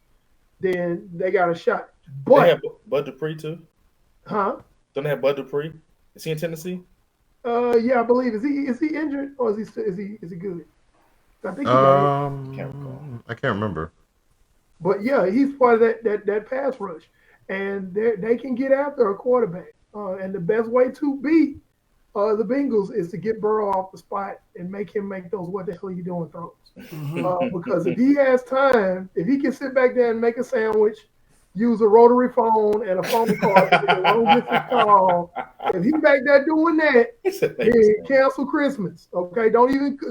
then they got a shot. But they have Bud Dupree too. Huh? Don't they have Bud Dupree? Is he in Tennessee? Yeah, I believe. Is he injured or is he good? I think he got hurt. Can't recall. I can't remember. But yeah, he's part of that pass rush, and they can get after a quarterback. And the best way to beat the Bengals is to get Burrow off the spot and make him make those "what the hell are you doing" throws. Because if he has time, if he can sit back there and make a sandwich, use a rotary phone and a phone call to get a long distance call, if he's back there doing that, then cancel Christmas. Okay,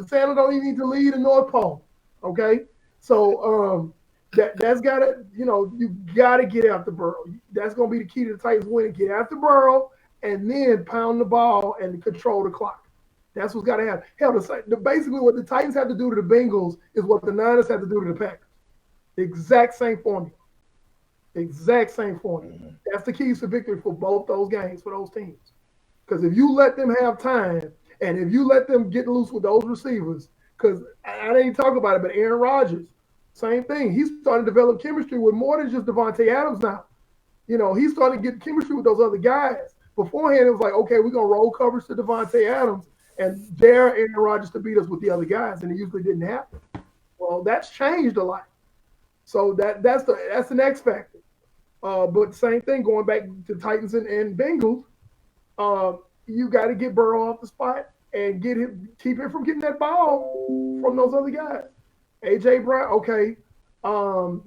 Santa don't even need to leave the North Pole. Okay, so that's gotta, you gotta get after Burrow. That's gonna be the key to the Titans winning. Get after Burrow and then pound the ball and control the clock. That's what's gotta happen. Hell, basically what the Titans have to do to the Bengals is what the Niners have to do to the Packers. The exact same formula. That's the keys to victory for both those games, for those teams. Because if you let them have time and if you let them get loose with those receivers, because I didn't talk about it, but Aaron Rodgers, same thing. He's starting to develop chemistry with more than just Devontae Adams now. He's starting to get chemistry with those other guys. Beforehand, it was like, okay, we're going to roll coverage to Devontae Adams and dare Aaron Rodgers to beat us with the other guys, and it usually didn't happen. Well, that's changed a lot. So that's an X factor. But same thing, going back to Titans and Bengals, you got to get Burrow off the spot and keep him from getting that ball from those other guys. AJ Brown, okay,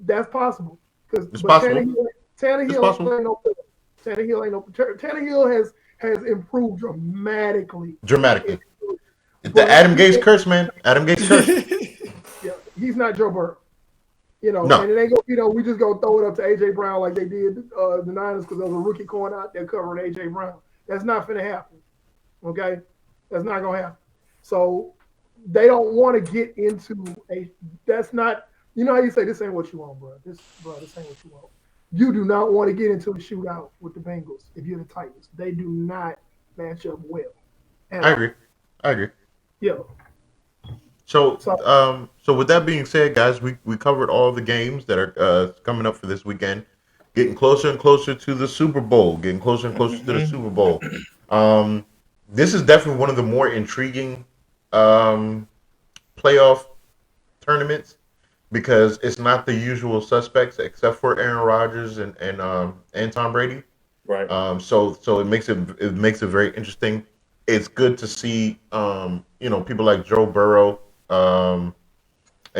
that's possible. It's possible. Tannehill ain't no. Tannehill has improved dramatically. The Adam Gase curse, man. Adam Gase curse. Yeah, he's not Joe Burrow. No. And it ain't gonna, we just gonna throw it up to AJ Brown like they did the Niners because there was a rookie corner out there covering AJ Brown. That's not gonna happen. Okay, that's not gonna happen. So they don't want to get into that's not. You know how you say this ain't what you want, bro. This ain't what you want. You do not want to get into a shootout with the Bengals if you're the Titans. They do not match up well. I agree. Yeah. So with that being said, guys, we covered all the games that are coming up for this weekend. Getting closer and closer to the Super Bowl. To the Super Bowl. This is definitely one of the more intriguing playoff tournaments because it's not the usual suspects except for Aaron Rodgers and Tom Brady. Right. So it makes it very interesting. It's good to see people like Joe Burrow and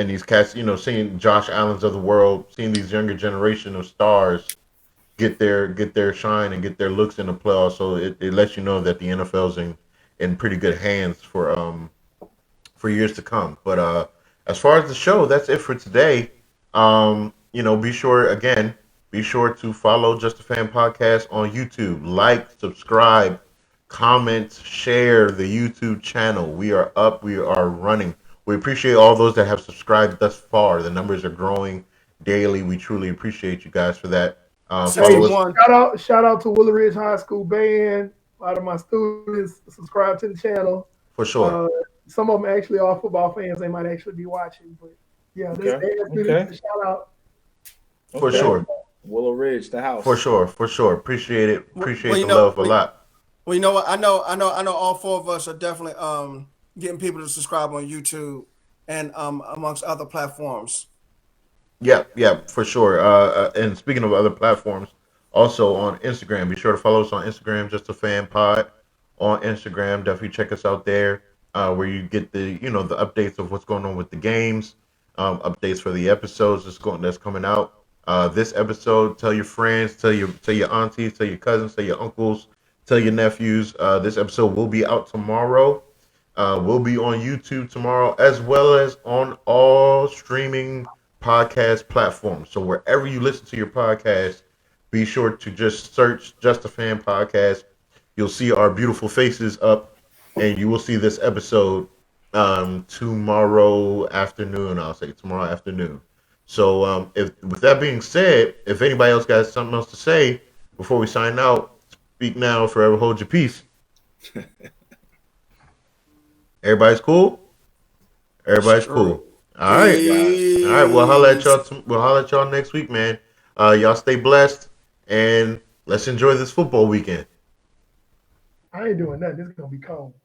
these cats, seeing Josh Allen's of the world, seeing these younger generation of stars get their shine and get their looks in the playoffs. So it lets you know that the NFL's in pretty good hands for years to come. But as far as the show, that's it for today. Be sure to follow Just a Fan Podcast on YouTube. Like, subscribe, comment, share the YouTube channel. We are up. We are running. We appreciate all those that have subscribed thus far. The numbers are growing daily. We truly appreciate you guys for that. Shout out to Willow Ridge High School band. A lot of my students subscribe to the channel. For sure. Some of them actually are football fans. They might actually be watching. But yeah, they asked me to shout out. For sure. Willow Ridge, the house. For sure. Appreciate it. Appreciate the love a lot. Well, you know what? I know all four of us are definitely getting people to subscribe on YouTube and amongst other platforms. Yeah, for sure. And speaking of other platforms, also on Instagram, be sure to follow us on Instagram, Just a Fan Pod on Instagram. Definitely check us out there, where you get the the updates of what's going on with the games, updates for the episodes that's coming out. This episode, tell your friends, tell your aunties, tell your cousins, tell your uncles, tell your nephews. This episode will be out tomorrow. We'll be on YouTube tomorrow, as well as on all streaming podcast platforms. So wherever you listen to your podcast, be sure to just search Just a Fan Podcast. You'll see our beautiful faces up, and you will see this episode tomorrow afternoon. I'll say tomorrow afternoon. So with that being said, if anybody else got something else to say before we sign out, speak now, forever hold your peace. Everybody's cool? Everybody's cool. All right. We'll holler at y'all next week, man. Y'all stay blessed, and let's enjoy this football weekend. I ain't doing nothing. This is gonna be cold.